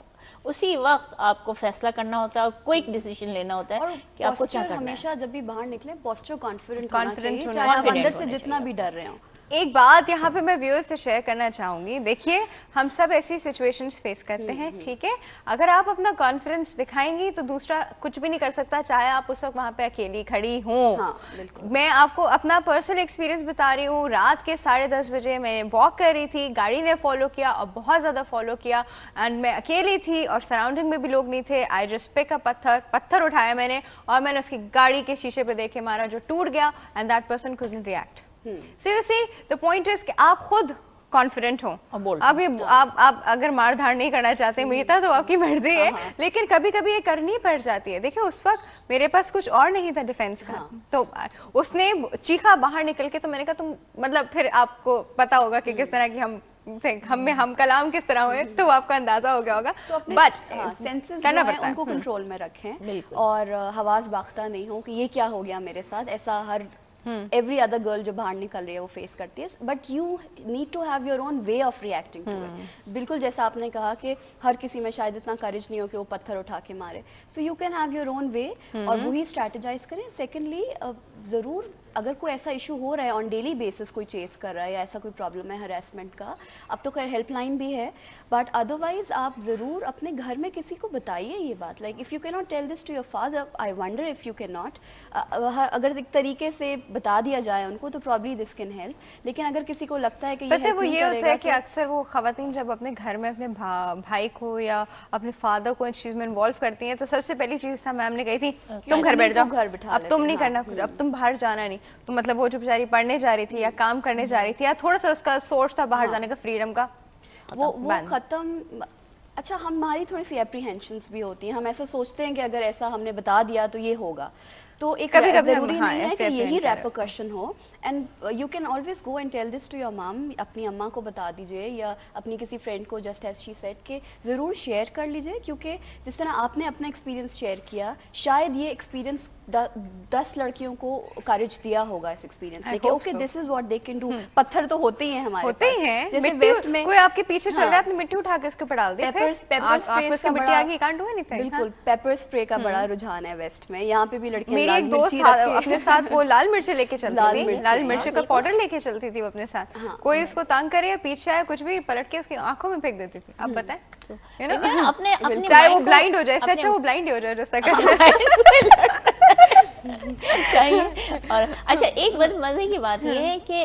उसी वक्त आपको फैसला करना होता है, क्विक डिसीजन लेना होता है कि आपको क्या करना है। हमेशा जब भी बाहर निकले पोस्चर कॉन्फिडेंट होना चाहिए, चाहे आप अंदर से जितना भी डर रहे हो। एक बात यहाँ पे मैं व्यूअर्स से शेयर करना चाहूंगी, देखिए हम सब ऐसी सिचुएशंस फेस करते हैं, ठीक है। अगर आप अपना कॉन्फिडेंस दिखाएंगी तो दूसरा कुछ भी नहीं कर सकता, चाहे आप उस वक्त वहाँ पे अकेली खड़ी हों। हाँ, बिल्कुल। मैं आपको अपना पर्सनल एक्सपीरियंस बता रही हूँ। रात के 10:30 बजे मैं वॉक कर रही थी, गाड़ी ने फॉलो किया और बहुत ज़्यादा फॉलो किया, एंड मैं अकेली थी और सराउंडिंग में भी लोग नहीं थे। आई जस्ट पिक अ पत्थर उठाया मैंने, और मैंने उसकी गाड़ी के शीशे पे देख के मारा, जो टूट गया, and that person couldn't react. So you see, the point is कि आप खुद कॉन्फिडेंट हो। अब ये आप अगर मार धाड़ नहीं करना चाहते मीता तो आपकी मर्जी है, लेकिन कभी कभी ये करनी पड़ जाती है। देखिए उस वक्त मेरे पास कुछ और नहीं था डिफेंस का, तो उसने चीखा बाहर निकल के, तो मैंने कहा तुम मतलब फिर आपको पता होगा कि किस तरह की हम हम कलाम किस तरह हुए तो आपको अंदाजा हो गया होगा। तो अपने बट सेंसेस करना जो हैं पड़ता है। उनको कंट्रोल में रखें बिल्कुल। और हवास बाख्ता नहीं हो कि ये क्या हो गया मेरे साथ, ऐसा हर एवरी अदर गर्ल जो बाहर निकल रही है वो फेस करती है, but you need to have your own way of reacting to it. बिल्कुल जैसा आपने कहा कि हर किसी में शायद इतना करेज नहीं हो कि वो पत्थर उठा के मारे, so you can have your own वे और वही स्ट्रैटेजाइज करें। सेकेंडली ज़रूर अगर कोई ऐसा इशू हो रहा है ऑन डेली बेसिस, कोई चेस कर रहा है या ऐसा कोई प्रॉब्लम है हरासमेंट का, अब तो खैर हेल्पलाइन भी है, बट अदरवाइज आप ज़रूर अपने घर में किसी को बताइए ये बात। Like if you can not tell this to your father, I wonder if you can not, अगर एक तरीके से बता दिया जाए उनको तो प्रॉब्ली दिस कैन हेल्प। लेकिन अगर किसी को लगता है कि पता है वो नहीं ये होता है करेगा कि अक्सर वो खवातीन जब अपने घर में अपने भाई को या अपने फादर को इस चीज में इन्वॉल्व करती हैं तो सबसे पहली चीज था मैम ने कही थी तुम घर बैठ जाओ, घर बिठा अब तुम नहीं करना, अब तुम बाहर जाना नहीं। तो मतलब वो जो बेचारी पढ़ने जा रही थी या काम करने जा रही थी या थोड़ा सा उसका सोर्स था बाहर जाने का फ्रीडम का, वो खत्म। अच्छा हमारी थोड़ी सी एप्रीहेंशंस भी होती हैं, हम ऐसा सोचते हैं कि अगर ऐसा हमने बता दिया तो ये होगा, तो एक कभी-कभी जरूरी हम, नहीं है कि ऐसे यही apprehend रेपरकशन हो। And you can always go and tell this to your mom, अपनी अम्मा को बता दीजिए या अपनी किसी फ्रेंड को, जस्ट एज शी सेड कि ज़रूर शेयर कर लीजिए, क्योंकि जिस तरह आपने अपना एक्सपीरियंस शेयर किया शायद ये एक्सपीरियंस 10 लड़कियों को करेज दिया होगा इस एक्सपीरियंस ने कि okay this is what they can do. पत्थर तो होते ही हैं हमारे होते ही पास। हैं, जैसे मिट्टी वेस्ट में कोई आपके पीछे चल रहा है अपनी मिट्टी उठा के उसके ऊपर डाल दी, पेपर स्प्रे उसकी मिट्टी आ गई, कांट हुआ नहीं था। बिल्कुल पेपर स्प्रे का बड़ा रुझान है वेस्ट में, यहाँ पे भी लड़कियां मेरी लाल एक दोस्त मिर्ची रख के- अपने साथ वो लाल मिर्ची लेके चलती लाल थी, मिर्ची, लाल मिर्ची हाँ, का पाउडर लेके चलती थी वो अपने साथ। कोई उसको तंग करे या पीछे आए कुछ भी पलट के उसकी आंखों में फेंक देती थी। अब बताएं you know? अपने चाहे वो ब्लाइंड हो जाए, इससे अच्छा वो ब्लाइंड हो जाए जैसा चाहिए। और अच्छा एक बात मजे की बात ये है कि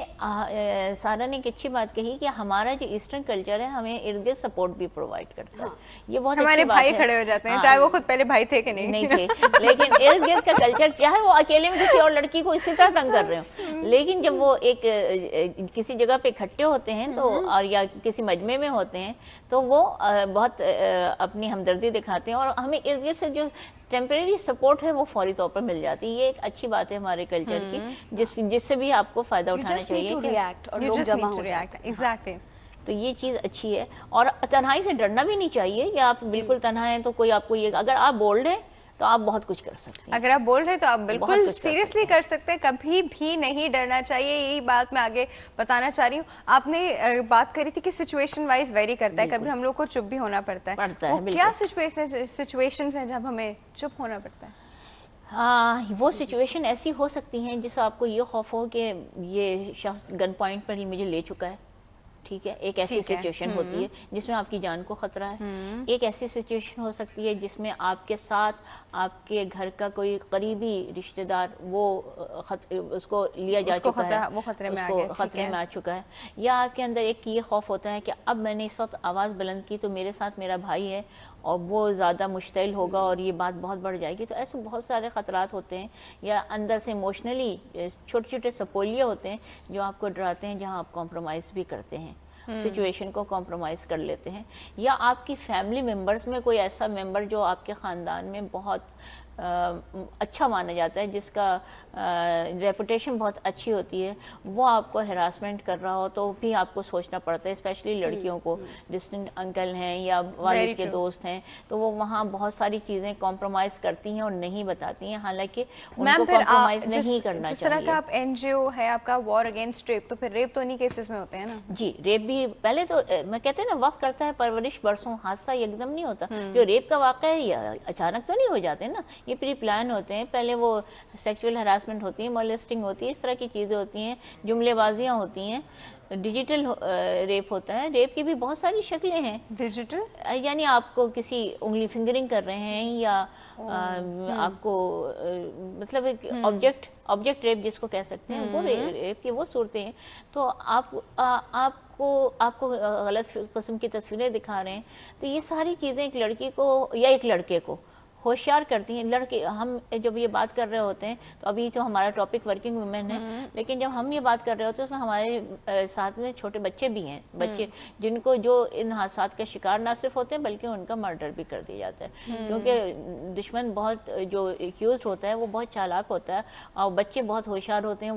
सारा ने एक अच्छी बात कही कि हमारा जो ईस्टर्न कल्चर है हमें इर्द गिर्द सपोर्ट भी प्रोवाइड करता है। ये बहुत हमारे अच्छी बात भाई है। खड़े हो जाते हैं, हाँ, चाहे वो खुद पहले भाई थे कि नहीं थे, लेकिन इर्द गिर्द का कल्चर चाहे वो अकेले में किसी और लड़की को इसी तरह तंग कर रहे हो, लेकिन जब वो एक किसी जगह पे इकट्ठे होते हैं तो और या किसी मजमे में होते हैं तो वो बहुत अपनी हमदर्दी दिखाते हैं और हमें इर्द गिर्द से जो टेम्परेरी सपोर्ट है वो फौरी तौर पर मिल जाती है। ये एक अच्छी बात है हमारे कल्चर की जिससे भी आपको फायदा उठाना चाहिए कि रिएक्ट और लोग जमा हो जाते हैं। एग्जैक्टली। तो ये चीज़ अच्छी है। और तन्हाई से डरना भी नहीं चाहिए कि आप बिल्कुल तन्हा हैं तो कोई आपको ये, अगर आप बोल्ड हैं तो आप बहुत कुछ कर सकते हैं। अगर आप बोल रहे तो आप बहुत बिल्कुल कुछ कर सीरियसली कर सकते हैं, कभी भी नहीं डरना चाहिए। यही बात मैं आगे बताना चाह रही हूँ। आपने बात करी थी कि सिचुएशन वाइज वेरी करता है, कभी हम लोग को चुप भी होना पड़ता है। वो क्या सिचुएशंस हैं जब हमें चुप होना पड़ता है? हाँ, वो सिचुएशन ऐसी हो सकती हैं जिससे आपको ये खौफ हो कि ये शख्स गन पॉइंट पर ही मुझे ले चुका है, ठीक है। एक ऐसी सिचुएशन होती है जिसमें आपकी जान को खतरा है। एक ऐसी सिचुएशन हो सकती है जिसमें आपके साथ आपके घर का कोई करीबी रिश्तेदार वो उसको लिया जा चुका है, वो खतरे में आ उसको गया, खतरे में आ चुका है। या आपके अंदर एक ये खौफ होता है कि अब मैंने इस वक्त आवाज़ बुलंद की तो मेरे साथ मेरा भाई है और वो ज़्यादा मुश्तिल होगा और ये बात बहुत बढ़ जाएगी। तो ऐसे बहुत सारे ख़तरात होते हैं। या अंदर से इमोशनली छोटे छोटे सपोलिए होते हैं जो आपको डराते हैं, जहाँ आप कॉम्प्रोमाइज़ भी करते हैं, सिचुएशन को कॉम्प्रोमाइज़ कर लेते हैं। या आपकी फैमिली मेम्बर्स में कोई ऐसा मेम्बर जो आपके ख़ानदान में बहुत अच्छा माना जाता है, जिसका रेपुटेशन बहुत अच्छी होती है, वो आपको हरासमेंट कर रहा हो तो भी आपको सोचना पड़ता है। स्पेशली लड़कियों को, डिस्टेंट अंकल हैं या वालिद के दोस्त हैं, तो वो वहाँ बहुत सारी चीज़ें कॉम्प्रोमाइज़ करती हैं और नहीं बताती हैं, हालांकि उनको कॉम्प्रोमाइज़ नहीं करना चाहिए। जिस तरह का आप एनजीओ है आपका वॉर अगेंस्ट रेप, तो फिर रेप तो नहीं केसेस में होते हैं ना? जी, रेप भी पहले तो मैं कहते हैं ना वक्त करता है परवरिश बरसों, हादसा एकदम नहीं होता। जो रेप का वाक़या है ये अचानक तो नहीं हो जाते ना, ये प्री प्लान होते हैं। पहले वो सेक्सुअल हरासमेंट होती है, मोलेस्टिंग होती है, इस तरह की चीज़ें होती हैं, जुमलेबाजियाँ होती हैं, डिजिटल रेप होता है। रेप की भी बहुत सारी शक्लें हैं। डिजिटल यानी आपको किसी उंगली फिंगरिंग कर रहे हैं या आपको मतलब एक ऑब्जेक्ट रेप जिसको कह सकते हैं, वो रेप की वो सूरतें हैं। तो आपको गलत किस्म की तस्वीरें दिखा रहे हैं, तो ये सारी चीज़ें एक लड़की को या एक लड़के को ہوشیار کرتی ہیں لڑکے. ہم جب یہ بات کر رہے ہوتے ہیں تو ابھی تو ہمارا ٹاپک ورکنگ ویمن ہے, لیکن جب ہم یہ بات کر رہے ہوتے ہیں اس میں ہمارے ساتھ میں چھوٹے بچے بھی ہیں, بچے جن کو جو ان حادثات کا شکار نہ صرف ہوتے ہیں بلکہ ان کا مرڈر بھی کر دیا جاتا ہے, کیونکہ دشمن بہت جو ایکیوزڈ ہوتا ہے وہ بہت چالاک ہوتا ہے, اور بچے بہت ہوشیار ہوتے ہیں,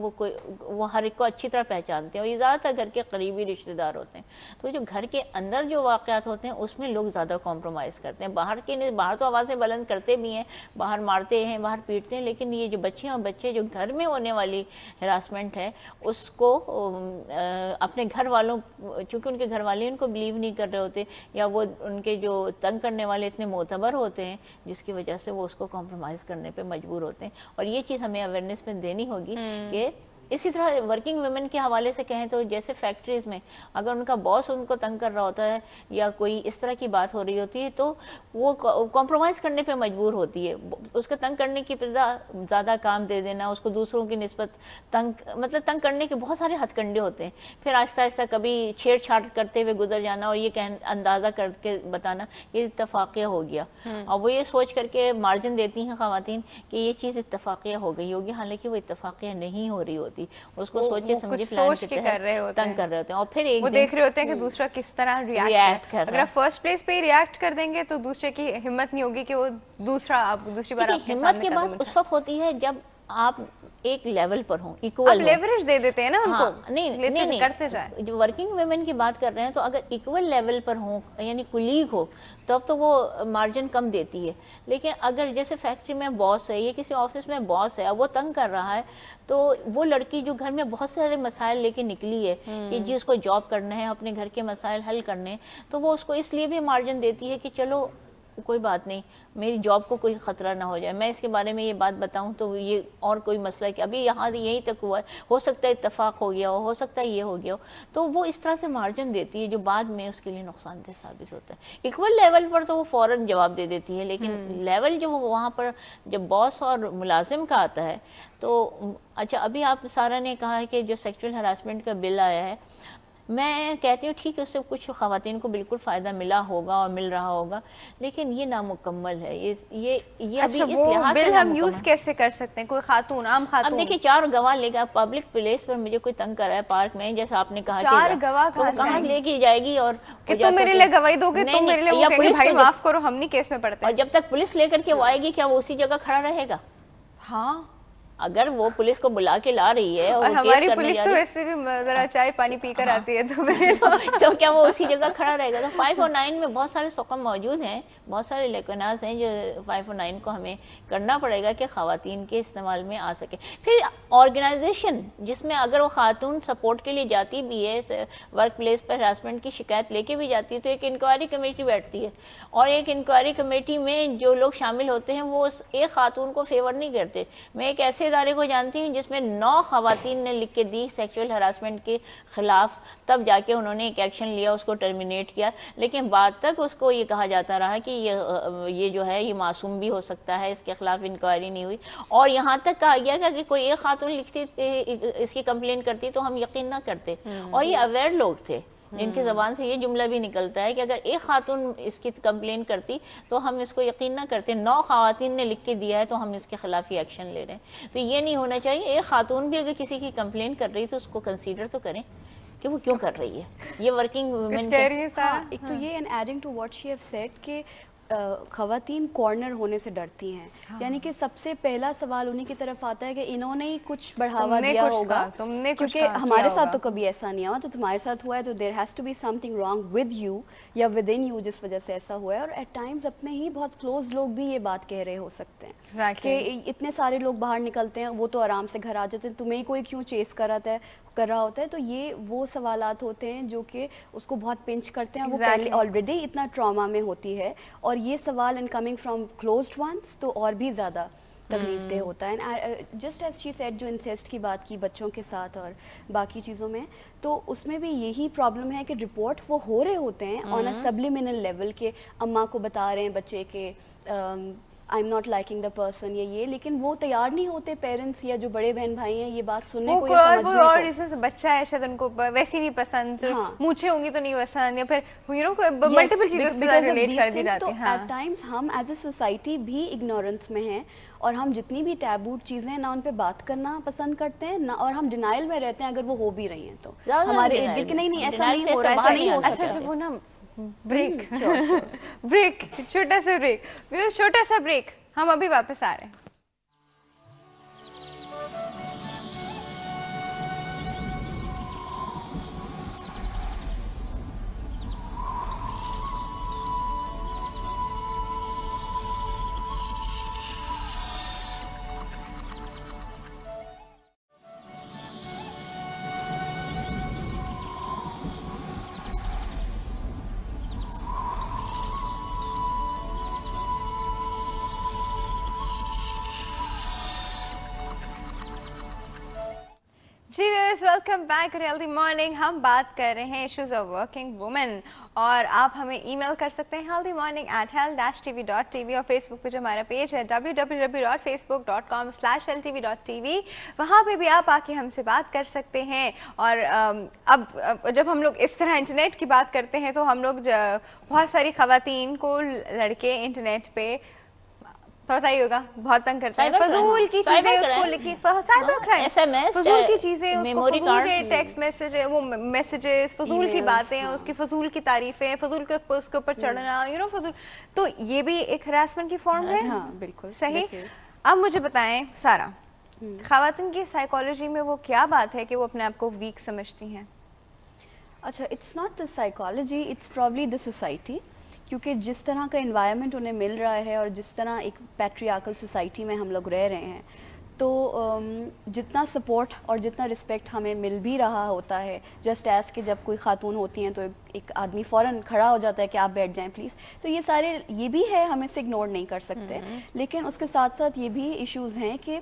وہ ہر ایک کو اچھی طرح پہچانتے ہیں, اور یہ زیادہ تر گھر کے قریبی رشتے دار ہوتے ہیں. تو جو گھر کے اندر جو واقعات ہوتے ہیں اس میں لوگ زیادہ کمپرومائز کرتے ہیں. باہر تو آوازیں بلند کرتے بھی ہیں, باہر مارتے ہیں, باہر پیٹتے ہیں, لیکن یہ جو بچیاں اور بچے جو گھر میں ہونے والی ہراسمنٹ ہے اس کو اپنے گھر والوں, چونکہ ان کے گھر والے ان کو بلیو نہیں کر رہے ہوتے, یا وہ ان کے جو تنگ کرنے والے اتنے معتبر ہوتے ہیں جس کی وجہ سے وہ اس کو کمپرومائز کرنے پہ مجبور ہوتے ہیں. اور یہ چیز ہمیں اویئرنیس میں دینی ہوگی کہ اسی طرح ورکنگ ویمن کے حوالے سے کہیں تو جیسے فیکٹریز میں اگر ان کا باس ان کو تنگ کر رہا ہوتا ہے یا کوئی اس طرح کی بات ہو رہی ہوتی ہے تو وہ کمپرومائز کرنے پہ مجبور ہوتی ہے. اس کو تنگ کرنے کی زیادہ کام دے دینا, اس کو دوسروں کی نسبت تنگ کرنے کے بہت سارے ہتھ کنڈے ہوتے ہیں. پھر آہستہ آہستہ کبھی چھیڑ چھاڑ کرتے ہوئے گزر جانا اور یہ اندازہ کر کے بتانا یہ اتفاقیہ ہو گیا, اور وہ یہ سوچ کر کے مارجن دیتی ہیں خواتین کہ یہ چیز اتفاقیہ ہو گئی ہوگی, حالانکہ وہ اتفاقیہ نہیں ہو رہی ہوتی. اس کو سوچے سمجھے سوچ کے کر رہے ہوتے تنگ کر رہے ہوتے ہیں, اور پھر ایک وہ دیکھ رہے ہوتے ہیں کہ دوسرا کس طرح ریئیکٹ کر. اگر آپ فرسٹ پلیس پہ ہی ریئیکٹ کر دیں گے تو دوسرے کی ہمت نہیں ہوگی کہ وہ دوسری بار آپ کے ہمت سامنے کی بات اس وقت ہوتی ہے جب آپ ایک لیول پر ہوں, ایکول آپ لیوریج دے دیتے ہیں نا ان کو, نہیں کرتے جائیں. جو ورکنگ ویمن کی بات کر رہے ہیں تو اگر ایکول لیول پر ہوں یعنی کولیگ ہو تب تو وہ مارجن کم دیتی ہے. لیکن اگر جیسے فیکٹری میں باس ہے یا کسی آفس میں باس ہے, وہ تنگ کر رہا ہے, تو وہ لڑکی جو گھر میں بہت سارے مسائل لے کے نکلی ہے کہ جی اس کو جاب کرنا ہے, اپنے گھر کے مسائل حل کرنے ہیں, تو وہ اس کو اس لیے بھی مارجن دیتی ہے کہ چلو کوئی بات نہیں, میری جاب کو کوئی خطرہ نہ ہو جائے, میں اس کے بارے میں یہ بات بتاؤں تو یہ اور کوئی مسئلہ ہے کہ ابھی یہاں یہیں تک ہوا ہے, ہو سکتا ہے اتفاق ہو گیا ہو سکتا ہے یہ ہو گیا ہو, تو وہ اس طرح سے مارجن دیتی ہے جو بعد میں اس کے لیے نقصان دہ ثابت ہوتا ہے. ایکول لیول پر تو وہ فوراً جواب دے دیتی ہے, لیکن لیول جو وہاں پر جب باس اور ملازم کا آتا ہے تو اچھا ابھی آپ سارا نے کہا ہے کہ جو سیکچول ہراسمنٹ کا بل آیا ہے, میں کہتی ہوں ٹھیک ہے اس سے کچھ خواتین کو بالکل فائدہ ملا ہوگا اور مل رہا ہوگا, لیکن یہ نامکمل ہے. یہ ابھی اس لحاظ سے بل ہم یوز کیسے کر سکتے ہیں؟ کوئی خاتون, عام خاتون, اب دیکھیں 4 گواہ لے گا پبلک پلیس پر مجھے کوئی تنگ کر رہا ہے پارک میں, جیسا آپ نے کہا 4 گواہ کہاں لے کے جائے گی, اور کہ تم میرے لیے گواہی دو گے, تم میرے لیے وہ کہیں گے بھائی معاف کرو ہم نہیں کیس میں پڑتے. اور جب تک پولیس لے کر کے وہ آئے گی کیا وہ اسی جگہ کھڑا رہے گا؟ ہاں, اگر وہ پولیس کو بلا کے لا رہی ہے اور ہماری پولیس تو ویسے بھی ذرا چائے پانی پی کر آتی ہے تو کیا وہ اسی جگہ کھڑا رہے گا؟ تو 509 میں بہت سارے سقم موجود ہیں, بہت سارے لیکناز ہیں جو 509 کو ہمیں کرنا پڑے گا کہ خواتین کے استعمال میں آ سکے. پھر آرگنائزیشن جس میں اگر وہ خاتون سپورٹ کے لیے جاتی بھی ہے, ورک پلیس پر ہراسمنٹ کی شکایت لے کے بھی جاتی ہے, تو ایک انکوائری کمیٹی بیٹھتی ہے, اور ایک انکوائری کمیٹی میں جو لوگ شامل ہوتے ہیں وہ ایک خاتون کو فیور نہیں کرتے. میں ایک ایسے ادارے کو جانتی ہوں جس میں 9 خواتین نے لکھ کے دی سیکچول ہراسمنٹ کے خلاف, تب جا کے انہوں نے ایک ایکشن لیا, اس کو ٹرمینیٹ کیا, لیکن بعد تک اس کو یہ کہا جاتا رہا کہ یہ جو ہے یہ معصوم بھی ہو سکتا ہے, اس کے خلاف انکوائری نہیں ہوئی. اور یہاں تک کہا گیا کہ کوئی ایک خاتون لکھتی اس کی کمپلین کرتی تو ہم یقین نہ کرتے, اور یہ اویئر لوگ تھے جن کی زبان سے یہ جملہ بھی نکلتا ہے کہ اگر ایک خاتون اس کی کمپلین کرتی تو ہم اس کو یقین نہ کرتے, 9 خواتین نے لکھ کے دیا ہے تو ہم اس کے خلاف ہی ایکشن لے رہے ہیں. تو یہ نہیں ہونا چاہیے. ایک خاتون بھی اگر کسی کی کمپلین کر رہی تو اس کو کنسیڈر تو کریں کہ وہ کیوں کر رہی ہے. یہ ورکنگ ویمن ایک تو یہ, and adding to what she have said کہ خواتین کارنر ہونے سے ڈرتی ہیں, یعنی کہ سب سے پہلا سوال انہی کی طرف آتا ہے کہ انہوں نے ہی کچھ بڑھاوا دیا ہوگا, کیونکہ ہمارے ساتھ تو کبھی ایسا نہیں ہوا, تو تمہارے ساتھ ہوا ہے تو there has to be something wrong with you یا ود ان یو جس وجہ سے ایسا ہوا ہے. اور ایٹ ٹائمز اپنے ہی بہت کلوز لوگ بھی یہ بات کہہ رہے ہو سکتے ہیں کہ اتنے سارے لوگ باہر نکلتے ہیں, وہ تو آرام سے گھر آ جاتے ہیں, تمہیں کوئی کیوں چیز کر رہا ہوتا ہے. تو یہ وہ سوالات ہوتے ہیں جو کہ اس کو بہت پنچ کرتے ہیں, وہ پہلے آلریڈی اتنا ٹراما میں ہوتی ہے, اور یہ سوال incoming from closed ones تو اور بھی زیادہ تکلیف دہ ہوتا ہے. جسٹ ایز شی سیڈ جو انسیسٹ کی بات کی بچوں کے ساتھ اور باقی چیزوں میں, تو اس میں بھی یہی پرابلم ہے کہ رپورٹ وہ ہو رہے ہوتے ہیں آن اے سبلیمنل لیول, کہ اماں کو بتا رہے ہیں بچے کے I am not liking the person या ये, लेकिन वो तैयार नहीं होते पेरेंट्स या जो बड़े बहन भाई हैं ये बात सुनने को या समझने को। और जैसे बच्चा है शायद उनको वैसी नहीं पसंद, मूंछें होंगी तो नहीं पसंद, या फिर मल्टीपल चीजों से रिलेट कर दी जाती है। एट टाइम्स हम एज अ सोसाइटी भी इग्नोरेंस में हैं और हम जितनी भी टैबू चीजें ना उन पे बात करना पसंद करते हैं ना, और हम डिनाइल में रहते हैं अगर वो हो भी रही हैं तो हमारे इर्द गिर्द कि नहीं ऐसा नहीं हो रहा, ऐसा नहीं हो सकता। अच्छा वो ना ब्रेक ब्रेक छोटा सा ब्रेक, छोटा सा ब्रेक, हम अभी वापस आ रहे हैं। जी वेलकम बैक हेल्दी मॉर्निंग। हम बात कर रहे हैं इश्यूज ऑफ वर्किंग वुमेन और आप हमें ईमेल कर सकते हैं healthymorning@health-tv.tv और फेसबुक पे जो हमारा पेज है www.facebook.com/healthtv.tv, वहाँ पे भी आप आके हमसे बात कर सकते हैं। और अब जब हम लोग इस तरह इंटरनेट की बात करते हैं तो हम लोग बहुत सारी खवातीन को लड़के इंटरनेट पे पता ही होगा बहुत तंग करते हैं, फजूल की चीजें उसको लिखी, साइबर क्राइम, फजूल की चीजें, उसको फजूल के टेक्स्ट मैसेज, वो मैसेजेस, फजूल की बातें, उसकी फजूल की तारीफें, फजूल के उसके ऊपर चढ़ना, फजूल, तो ये भी एक हरासमेंट की फॉर्म है। हाँ, बिल्कुल सही। अब मुझे बताएं सारा, खवातीन की साइकोलॉजी में वो क्या बात है कि वो अपने आप को वीक समझती हैं? अच्छा, it's not the psychology, it's probably the society, क्योंकि जिस तरह का एनवायरनमेंट उन्हें मिल रहा है और जिस तरह एक पैट्रियार्कल सोसाइटी में हम लोग रह रहे हैं, तो जितना सपोर्ट और जितना रिस्पेक्ट हमें मिल भी रहा होता है, जस्ट एज कि जब कोई खातून होती हैं तो एक आदमी फ़ौरन खड़ा हो जाता है कि आप बैठ जाएं प्लीज़, तो ये सारे ये भी है, हम इसे इग्नोर नहीं कर सकते। लेकिन उसके साथ साथ ये भी इश्यूज़ हैं कि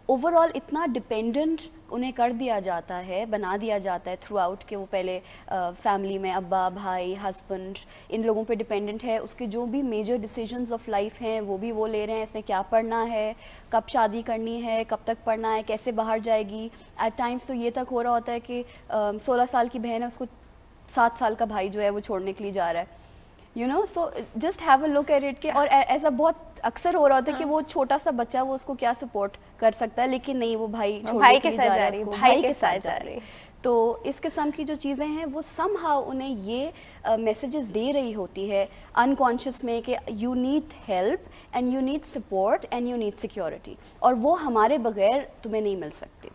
ओवरऑल इतना डिपेंडेंट उन्हें कर दिया जाता है, बना दिया जाता है थ्रू आउट, कि वो पहले फैमिली में अब्बा, भाई, हस्बैंड, इन लोगों पे डिपेंडेंट है। उसके जो भी मेजर डिसीजंस ऑफ लाइफ हैं वो भी वो ले रहे हैं, इसने क्या पढ़ना है, कब शादी करनी है, कब तक पढ़ना है, कैसे बाहर जाएगी। एट टाइम्स तो ये तक हो रहा होता है कि 16 साल की बहन है, उसको 7 साल का भाई जो है वो छोड़ने के लिए जा रहा है, so just have a look at it. के और ऐसा बहुत अक्सर हो रहा होता है कि वो छोटा सा बच्चा, वो उसको क्या सपोर्ट कर सकता है, लेकिन नहीं, वो भाई छोड़ने के लिए जा रहा है, भाई के साथ जा रही है। तो इस किस्म की जो चीज़ें हैं वो समहाउ उन्हें ये मैसेजेस दे रही होती है अनकॉन्शियस में कि you need help and you need support and you need security, और वो हमारे बगैर तुम्हें नहीं मिल सकती।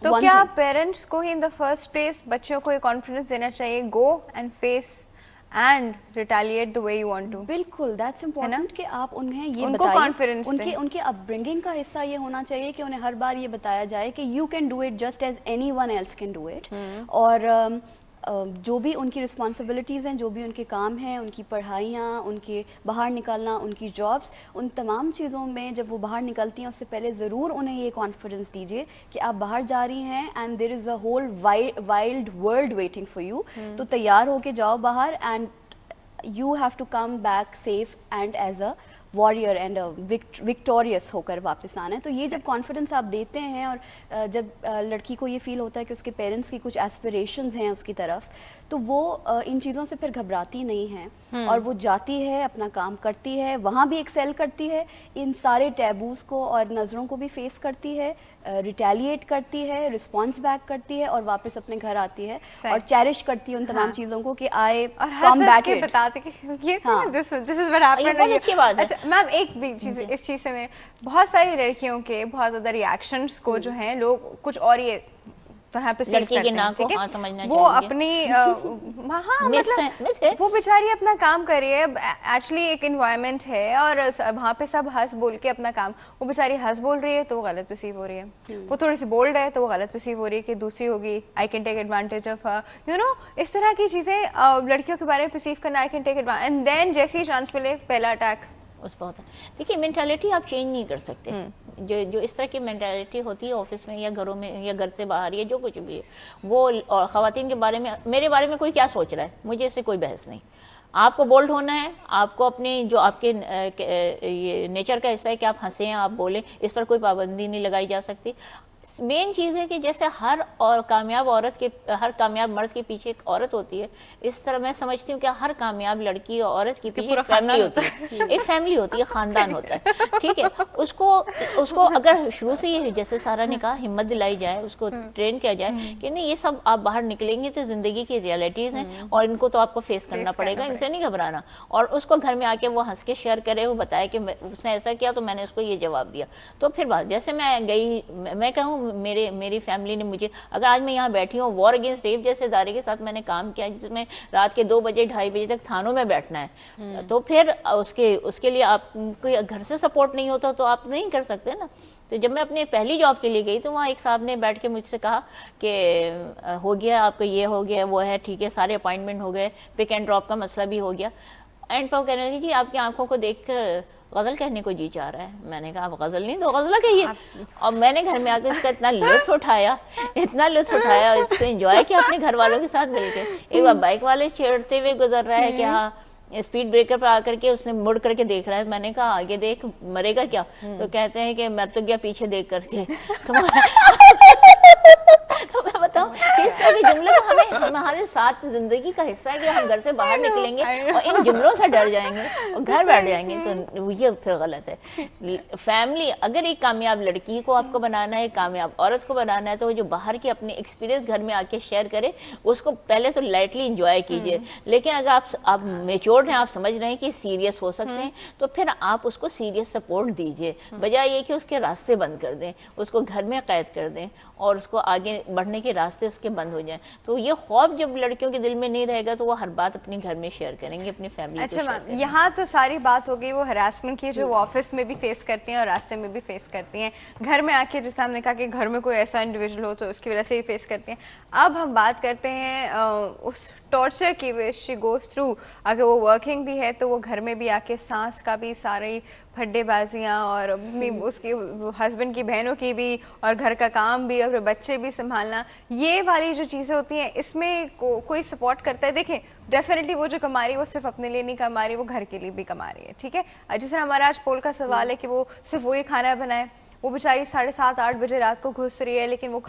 तो क्या पेरेंट्स को ही इन द फर्स्ट प्लेस बच्चों को ये कॉन्फिडेंस देना चाहिए, go and face and retaliate the way you want to? बिल्कुल, that's important कि आप उन्हें ये बताइए, उनके अपब्रिंगिंग का हिस्सा ये होना चाहिए कि उन्हें हर बार ये बताया जाए कि you can do it just as anyone else can do it। और जो भी उनकी रिस्पॉन्सिबिलिटीज़ हैं, जो भी उनके काम हैं, उनकी पढ़ाइयाँ, उनके बाहर निकलना, उनकी जॉब्स, उन तमाम चीज़ों में जब वो बाहर निकलती हैं उससे पहले ज़रूर उन्हें ये कॉन्फिडेंस दीजिए कि आप बाहर जा रही हैं and there is a whole wild world waiting for you. तो तैयार होके जाओ बाहर and you have to come back safe and as a warrior and victorious होकर वापस आना है। तो ये जब कॉन्फिडेंस आप देते हैं और जब लड़की को ये फील होता है कि उसके पेरेंट्स की कुछ एस्पिरेशंस हैं उसकी तरफ, तो वो इन चीज़ों से फिर घबराती नहीं है और वो जाती है, अपना काम करती है, वहाँ भी एक्सेल करती है, इन सारे टैबूज़ को और नज़रों को भी फेस करती है, रिटेलिएट करती है, रिस्पॉन्स बैक करती है और वापस अपने घर आती है और चेरिश करती है उन तमाम चीज़ों को कि आई कॉम्बैट इट, बताते कि ये दिस इज व्हाट हैपेंड। अच्छी बात है। अच्छा मैम, एक भी चीज इस चीज से मैं, बहुत सारी लड़कियों के बहुत ज्यादा रिएक्शंस को जो है लोग कुछ और ये तरह पे लड़की के नाक को हाँ समझना वो अपनी हाँ मतलब वो बेचारी अपना काम कर रही है, एक्चुअली एक एनवायरनमेंट है और वहाँ पे सब हंस बोल के अपना काम, वो बेचारी हंस बोल रही है तो वो गलत रिसीव हो रही है, वो थोड़ी सी बोल्ड है तो वो गलत रिसीव हो रही है कि दूसरी होगी I can take advantage of you know, इस तरह की चीजें लड़कियों के बारे में परसीव करना, I can take advantage, and then जैसे ही चांस मिले पहला अटैक उस पर होता है। देखिए मेंटालिटी आप चेंज नहीं कर सकते, जो इस तरह की मेंटालिटी होती है ऑफिस में या घरों में या घर से बाहर या जो कुछ भी है, वो और ख़वातीन के बारे में, मेरे बारे में कोई क्या सोच रहा है, मुझे इससे कोई बहस नहीं। आपको बोल्ड होना है, आपको अपने जो आपके ये नेचर का हिस्सा है कि आप हंसें, आप बोलें, इस पर कोई पाबंदी नहीं लगाई जा सकती। मेन चीज़ है कि जैसे हर और कामयाब औरत के, हर कामयाब मर्द के पीछे एक औरत होती है, इस तरह मैं समझती हूँ कि हर कामयाब लड़की और औरत के पीछे एक फैमिली होती है, एक फैमिली होती है, खानदान होता है, ठीक है। उसको अगर शुरू से ये, जैसे सारा ने कहा, हिम्मत दिलाई जाए, उसको ट्रेन किया जाए कि नहीं, ये सब आप बाहर निकलेंगे तो जिंदगी की रियलिटीज़ हैं और इनको तो आपको फेस करना पड़ेगा, इनसे नहीं घबराना। और उसको घर में आके वो हंस के शेयर करे, वो बताए कि उसने ऐसा किया तो मैंने उसको ये जवाब दिया। तो फिर बात, जैसे मैं गई, मैं कहूँ मेरी फैमिली ने मुझे, अगर आज मैं यहाँ बैठी हूँ, वॉर अगेंस्ट रेप जैसे इदारे के साथ मैंने काम किया जिसमें रात के 2 बजे 2:30 बजे तक थानों में बैठना है, तो फिर उसके लिए आप कोई घर से सपोर्ट नहीं होता तो आप नहीं कर सकते ना। तो जब मैं अपने पहली जॉब के लिए गई तो वहाँ एक साहब ने बैठ के मुझसे कहा कि हो गया आपका, ये हो गया, वो है, ठीक है, सारे अपॉइंटमेंट हो गए, पिक एंड ड्रॉप का मसला भी हो गया। एंड पर कहने लगी जी आपकी आंखों को देख कर गज़ल कहने को जी चाह रहा है। मैंने कहा आप गज़ल नहीं तो गज़ला कहिए। और मैंने घर में आकर इसका इतना लुत्फ़ उठाया, इसको एंजॉय किया अपने घर वालों के साथ मिलकर। एक बार बाइक वाले छेड़ते हुए गुजर रहा है कि हाँ, स्पीड ब्रेकर पर आकर के उसने मुड़ करके देख रहा है। मैंने कहा आगे देख, मरेगा क्या? तो कहते हैं कि मर तो गया पीछे देख करके। तो मैं बताऊं कि इस तरह के जुमले तो हमें हमारे साथ जिंदगी का हिस्सा है कि हम घर से बाहर निकलेंगे और इन जुमलों से डर जाएंगे और घर बैठ जाएंगे, तो ये फिर गलत है। फैमिली, अगर एक कामयाब लड़की को आपको बनाना है, कामयाब औरत को बनाना है, तो जो बाहर के अपने एक्सपीरियंस घर में आके शेयर करे, उसको पहले तो लाइटली इंजॉय कीजिए। लेकिन अगर आप मेच्योर्ड हैं, आप समझ रहे हैं कि सीरियस हो सकते हैं, तो फिर आप उसको सीरियस सपोर्ट दीजिए, बजाय ये कि उसके रास्ते बंद कर दें, उसको घर में कैद कर दें और उसको आगे बढ़ने के रास्ते उसके बंद हो जाएं। तो ये खौफ जब लड़कियों के दिल में नहीं रहेगा तो वो हर बात अपने घर में शेयर करेंगे, अपनी फैमिली। अच्छा मैम, यहाँ तो सारी बात हो गई वो हरासमेंट की जो वो ऑफिस में भी फेस करती हैं और रास्ते में भी फेस करती हैं, घर में आके जैसे हमने कहा कि घर में कोई ऐसा इंडिविजुअल हो तो उसकी वजह से भी फेस करती हैं। अब हम बात करते हैं उस टॉर्चर की वे शी गोज थ्रू। अगर वो वर्किंग भी है तो वो घर में भी आके सांस का भी सारी फड्डेबाजियाँ और उसके हस्बैंड की बहनों की भी और घर का काम भी और बच्चे भी संभालना, ये वाली जो चीज़ें होती हैं इसमें कोई सपोर्ट करता है? देखें डेफिनेटली वो जो कमा रही है वो सिर्फ अपने लिए नहीं कमा रही, वो घर के लिए भी कमा रही है, ठीक है। जिस तरह हमारा आज पोल का सवाल है कि वो सिर्फ वही खाना बनाए, वो बेचारी 7:30-8 बजे रात को घुस रही है, लेकिन वो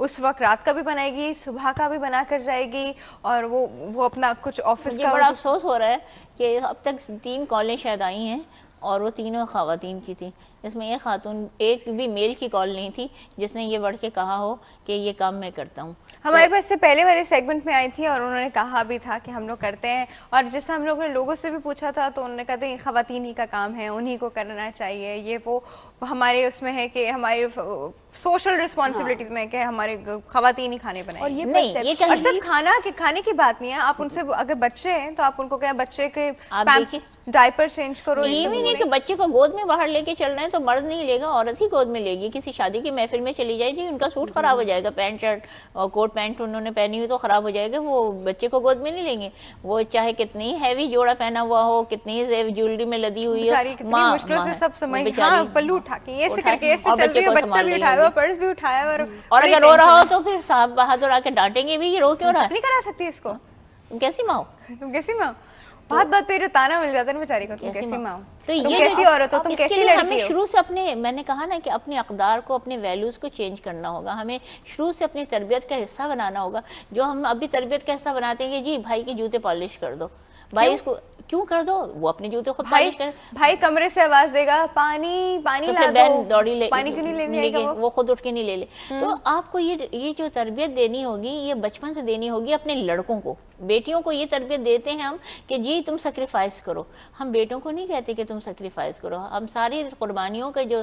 उस वक्त रात का भी बनाएगी, सुबह का भी बना कर जाएगी और वो अपना कुछ ऑफिस का। बड़ा अफसोस हो रहा है कि अब तक 3 कॉलें शायद आई हैं और वो तीनों ख़वातीन की थी। इसमें एक खातून, एक भी मेल की कॉल नहीं थी जिसने ये बढ़ के कहा हो कि ये काम मैं करता हूँ। हमारे पास से पहले वाले सेगमेंट में आई थी और उन्होंने कहा भी था कि हम लोग करते हैं, और जैसे हम लोगों ने लोगों से भी पूछा था तो उन्होंने कहा था ये ख़वातीन ही का काम है, उन्हीं को करना चाहिए, ये वो हमारे उसमें है कि हमारी सोशल रिस्पॉन्सिबिलिटीज में कि हमारे ख़वातीन ही खाने बनाए। और ये नहीं, ये और सिर्फ खाने की बात नहीं है, आप उनसे अगर बच्चे हैं तो आप उनको क्या बच्चे के डायपर चेंज करो, ये भी नहीं कि बच्चे को गोद में बाहर लेके चलना है तो मर्द नहीं लेगा, औरत ही गोद में लेगी। किसी शादी की महफिल में चली जाएगी, उनका सूट खराब हो जाएगा, पैंट शर्ट और कोट पैंट उन्होंने पहनी हुई तो खराब हो जाएगा, वो बच्चे को गोद में नहीं लेंगे। वो चाहे कितनी हैवी जोड़ा पहना हुआ हो, कितनी ज्वेलरी में लदी हुई हो, मुश्किल से सब समय पल्लू उठा के ऐसे करके ऐसे चल रही है, बच्चा भी उठाया हुआ, पर्स भी उठाया और अगर रो रहा हो तो फिर साहब बहादुर आके डांटेंगे भी, ये रो क्यों रहा है? नहीं करा सकती इसको, कैसी माँ? तुम कैसी माँ? बात पे जो ताना मिल जाता है ना बेचारी को, तुम कैसी माँ? तो तुम ये कैसी औरत हो, तुम कैसी लड़की हो? हमें शुरू से अपने, मैंने कहा ना कि अपने अक़दार को, अपने वैल्यूज को चेंज करना होगा। हमें शुरू से अपनी तरबियत का हिस्सा बनाना होगा। जो हम अभी तरबियत का हिस्सा बनाते हैं कि जी भाई के जूते पॉलिश कर दो, भाई इसको क्यों कर दो, वो अपने जूते खुद पॉलिश कर। भाई कमरे से आवाज देगा पानी तो ला दो, दौड़ी ले, पानी क्यों नहीं लेने आएगा वो खुद उठ के नहीं ले ले। तो आपको ये जो तरबियत देनी होगी, ये बचपन से देनी होगी अपने लड़कों को। बेटियों को ये तरबियत देते हैं हम कि जी तुम सेक्रीफाइस करो, हम बेटों को नहीं कहते कि तुम सेक्रीफाइस करो। हम सारी कुर्बानियों का जो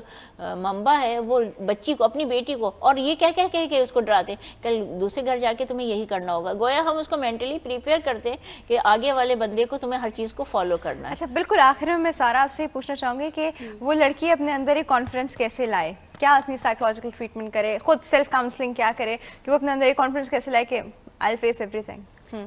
मंबा है वो बच्ची को, अपनी बेटी को, और ये क्या क्या कह के उसको डराते, कल दूसरे घर जाके तुम्हें यही करना होगा। गोया हम उसको मेंटली प्रिपेयर करते हैं कि आगे वाले बंदे को तुम्हें हर चीज़ को फॉलो करना है। अच्छा, बिल्कुल आखिर में मैं सारा आपसे पूछना चाहूँगी कि वो लड़की अपने अंदर एक कॉन्फिडेंस कैसे लाए, क्या अपनी साइकोलॉजिकल ट्रीटमेंट करे, खुद सेल्फ काउंसलिंग क्या करे कि वो अपने अंदर एक कॉन्फिडेंस कैसे लाए कि आई विल फेस एवरीथिंग।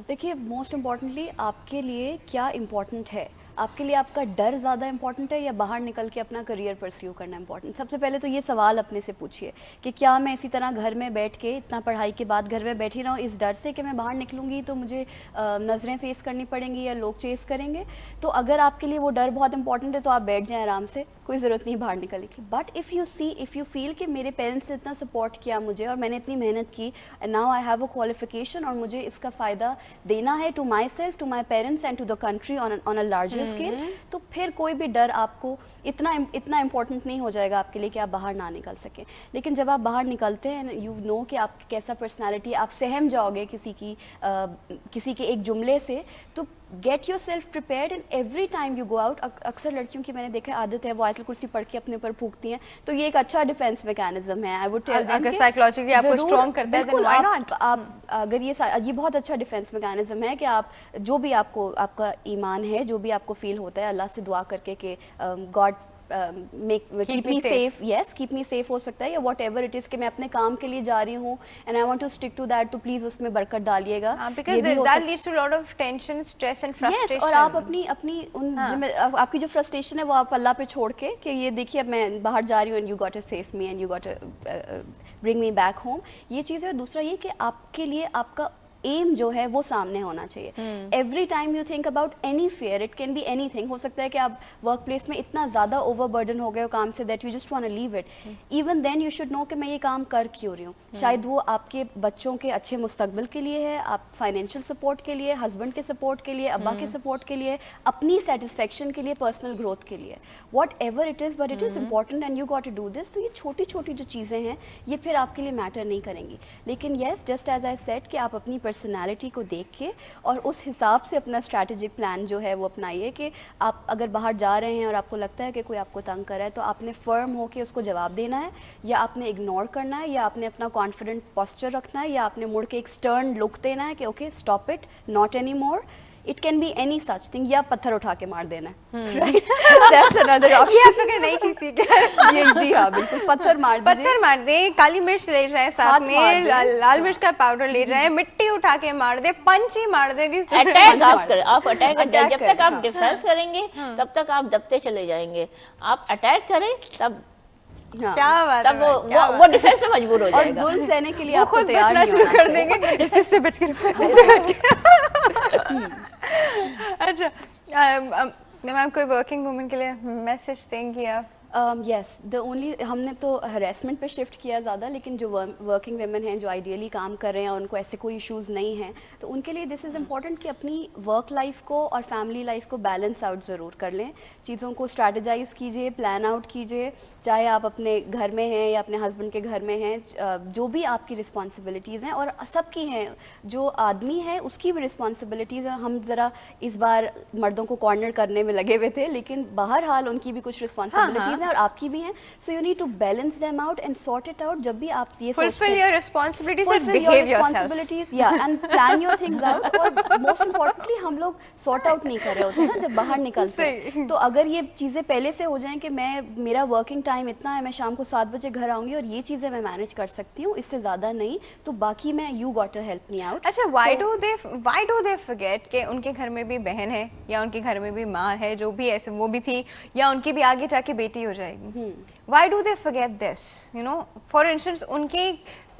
देखिए मोस्ट इम्पॉर्टेंटली आपके लिए क्या इम्पोर्टेंट है, आपके लिए आपका डर ज़्यादा इंपॉर्टेंट है या बाहर निकल के अपना करियर परस्यू करना इंपॉर्टेंट? सबसे पहले तो ये सवाल अपने से पूछिए कि क्या मैं इसी तरह घर में बैठ के इतना पढ़ाई के बाद घर में बैठी रहूँ इस डर से कि मैं बाहर निकलूँगी तो मुझे नज़रें फेस करनी पड़ेंगी या लोग चेस करेंगे? तो अगर आपके लिए वो डर बहुत इंपॉर्टेंट है तो आप बैठ जाएं आराम से, कोई ज़रूरत नहीं बाहर निकलने की। बट इफ़ यू फील कि मेरे पेरेंट्स ने इतना सपोर्ट किया मुझे और मैंने इतनी मेहनत की and now I have a qualification और मुझे इसका फ़ायदा देना है to myself, to my parents and to the country on a larger scale, तो फिर कोई भी डर आपको इतना इम्पोर्टेंट नहीं हो जाएगा आपके लिए कि आप बाहर ना निकल सकें। लेकिन जब आप बाहर निकलते हैं, यू नो कि आप कैसा पर्सनालिटी, आप सहम जाओगे किसी के एक जुमले से, तो get your self prepared and every time you go out. अक्सर लड़कियों की मैंने देखा आदत है वो आयतल कुर्सी पढ़ के अपने ऊपर फूंकती हैं, तो ये एक अच्छा डिफेंस मैकेनिज्म है। आई वुड टेल देम अगर साइकोलॉजिकली आपको स्ट्रॉन्ग करता है देन व्हाई नॉट। आप अगर ये बहुत अच्छा डिफेंस मैकेनिज्म है कि आप जो भी आपका ईमान है, जो भी आपको फील होता है, अल्लाह से दुआ करके कि God keep me safe, yes, keep me safe हो सकता है, या whatever it is कि मैं अपने काम के लिए जा रही हूँ and I want to stick to that, तो please उसमें बरकत डालिएगा। Because that leads to a lot of tension, stress and frustration. Yes, और आप अपनी आपकी जो frustration है वो आप अल्लाह पे छोड़ के कि ये देखिए अब मैं बाहर जा रही हूँ and you got to save me and you got to bring me back home, ये चीज़ है। दूसरा ये कि आपके लिए आपका एम जो है वो सामने होना चाहिए। Every time you think about any fair, it can be anything, हो सकता है कि आप वर्क प्लेस में इतना ज़्यादा ओवरबर्डन हो गए हो काम से that you just want to leave it, even then you should know कि मैं ये काम कर क्यों रही हूँ। शायद वो आपके बच्चों के अच्छे मुस्तकबिल के लिए है, आप फाइनेंशियल सपोर्ट के लिए, हस्बैंड के सपोर्ट के लिए, अब्बा के सपोर्ट के लिए, अपनी सेटिस्फेक्शन के लिए, पर्सनल ग्रोथ के लिए, whatever it is, but it is important and you got to do this. तो ये छोटी छोटी जो चीज़ें हैं ये फिर आपके लिए मैटर नहीं करेंगी। लेकिन yes, just as I said कि आप अपनी पर्सनैलिटी को देख के और उस हिसाब से अपना स्ट्रैटेजिक प्लान जो है वो अपनाइए कि आप अगर बाहर जा रहे हैं और आपको लगता है कि कोई आपको तंग कर रहा है तो आपने फर्म हो के उसको जवाब देना है, या आपने इग्नोर करना है, या आपने अपना कॉन्फिडेंट पोस्चर रखना है, या आपने मुड़ के एक स्टर्न लुक देना है कि okay stop it, not any more. It can be any such thing, या पत्थर उठा के मार देना है, राइट, दैट्स अनदर ऑप्शन। ये आपने नई चीज सीखी है। ये जी हाँ बिल्कुल, पत्थर मार दीजिए, पत्थर मार दे, काली मिर्च ले जाए साथ में, लाल मिर्च का पाउडर ले जाए, मिट्टी उठा के मार दे, पंच ही मार दे, अटैक आप अटैक जब तक आप डिफेंस करेंगे तब तक आप दबते चले जाएंगे। आप अटैक करें तब क्या बात तब वो डिफेंस पे मजबूर हो जाएगा, और जुल्म सहने के लिए वो आपको खुद तैयार बचना नहीं शुरू होना कर चाहिए। देंगे, इससे बच के अच्छा मैम, कोई वर्किंग वुमन के लिए मैसेज देंगी आप? यस, द ओनली, हमने तो हरेसमेंट पे शिफ्ट किया ज़्यादा, लेकिन जो वर्किंग वेमेन हैं जो आइडियली काम कर रहे हैं और उनको ऐसे कोई इश्यूज़ नहीं हैं, तो उनके लिए दिस इज़ इम्पॉर्टेंट कि अपनी वर्क लाइफ को और फैमिली लाइफ को बैलेंस आउट ज़रूर कर लें। चीज़ों को स्ट्रैटेजाइज़ कीजिए, प्लान आउट कीजिए, चाहे आप अपने घर में हैं या अपने हस्बैंड के घर में हैं, जो भी आपकी रिस्पॉन्सिबिलिटीज़ हैं और सबकी हैं, जो आदमी है उसकी भी रिस्पॉन्सिबिलिटीज़ हैं। हम ज़रा इस बार मर्दों को कॉर्नर करने में लगे हुए थे, लेकिन बहरहाल उनकी भी कुछ रिस्पॉन्सिबिलिटीज़ हैं और आपकी भी हैं, so you need to balance them out and sort it out. जब भी आप ये fulfill your responsibilities and behave yourself, yeah, and plan your things out। और मोस्ट इम्पोर्टेंटली हम लोग सॉर्ट आउट नहीं कर रहे होते ना जब बाहर निकलते हैं, तो अगर ये चीज़ें पहले से हो जाएं कि मेरा वर्किंग टाइम इतना है, मैं शाम को 7 बजे घर आऊंगी और ये चीज़ें मैं मैनेज कर सकती हूँ, इससे ज़्यादा नहीं, तो बाकी मैं you got to help me out. अच्छा, why do they forget कि उनके घर में भी बहन है या उनके घर में भी माँ है, जो भी ऐसे वो भी थी, या उनकी भी आगे जाके बेटी हो जाएगी? Why do they forget this? You know, for instance, उनकी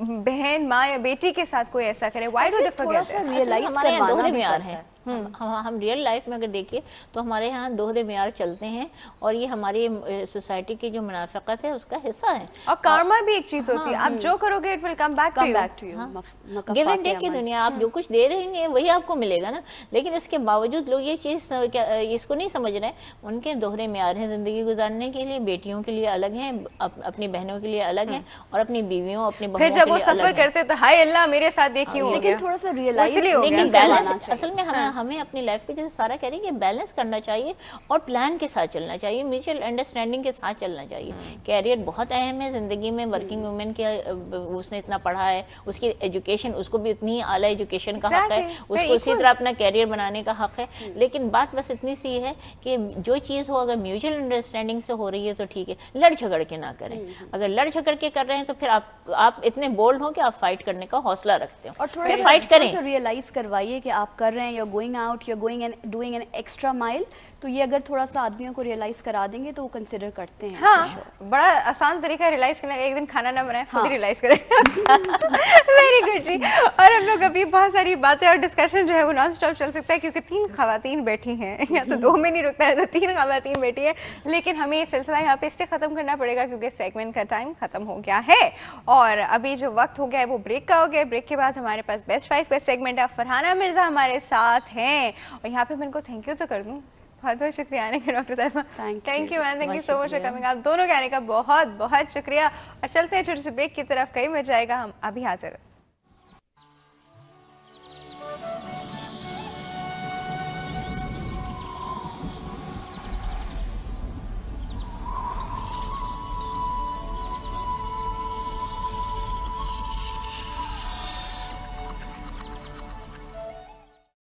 बहन, माँ या बेटी के साथ कोई ऐसा करे, why do they forget this? हमारे यहाँ दोहरे म्यार है। हम रियल लाइफ में अगर देखिए तो हमारे यहाँ दोहरे म्यार चलते हैं और ये हमारी सोसाइटी की जो मुनाफिकत है उसका हिस्सा है। और कर्मा भी एक चीज होती है, आप जो करोगे it will come back to you. Give and take की दुनिया, आप जो कुछ दे रहेंगे वही आपको मिलेगा ना। लेकिन इसके बावजूद लोग ये चीज़ इसको नहीं समझ रहे, उनके दोहरे म्यार हैं ज़िंदगी गुजारने के लिए। बेटियों के लिए अलग हैं, अपनी बहनों के लिए अलग हैं, और अपनी बीवियों अपनी बहनों फिर जब वो सफर करते तो हाय अल्लाह मेरे साथ देखिए हो गया, थोड़ा सा रियलाइज बैलेंस। असल में हमें अपनी लाइफ को, जैसे सारा कह रही है, बैलेंस करना चाहिए और प्लान के साथ चलना चाहिए, म्यूचुअल अंडरस्टैंडिंग के साथ चलना चाहिए। कैरियर बहुत अहम है ज़िंदगी में। वर्किंग वुमेन के उसने इतना पढ़ा है, उसकी एजुकेशन, उसको भी उतनी आला एजुकेशन का हक है, उसको उसी तरह अपना कैरियर बनाने का हक है। लेकिन बात बस इतनी सी है कि जो चीज़ हो अगर म्यूचुअल अंडरस्टैंडिंग से हो रही है तो ठीक है, लड़ झगड़ के ना करें। अगर लड़ झगड़ के कर रहे हैं तो फिर आप इतने बोल्ड हो कि आप फाइट करने का हौसला रखते हो, और थोड़ा फाइट करें। रियलाइज करवाइए कि आप कर रहे हैं, going out, you are going and doing an extra mile, तो ये अगर थोड़ा सा आदमियों को रियलाइज करा देंगे तो वो कंसिडर करते हैं। हाँ, बड़ा आसान तरीका है रियलाइज करने का, एक दिन खाना ना बनाए खुद ही रियलाइज करें। वेरी गुड जी। और हम लोग अभी बहुत सारी बातें और डिस्कशन जो है वो नॉन स्टॉप चल सकता है, क्योंकि 3 खवातीन बैठी हैं, या तो 2 में नहीं रुकता है तो 3 खवातीन बैठी है। लेकिन हमें ये सिलसिला यहाँ पे इससे खत्म करना पड़ेगा क्योंकि सेगमेंट का टाइम खत्म हो गया है, और अभी जो वक्त हो गया है वो ब्रेक का हो गया। ब्रेक के बाद हमारे पास बेस्ट 5 का सेगमेंट है, फरहाना मिर्जा हमारे साथ हैं, और यहाँ पे मैं इनको थैंक यू तो कर दूँ, बहुत बहुत शुक्रिया आने का डॉक्टर साहिबा। Thank you ma'am, thank you so much for coming. आप दोनों के आने का बहुत बहुत शुक्रिया। और चलते हैं छोटे से ब्रेक की तरफ, कहीं मत जाएगा, हम अभी हाजिर हैं।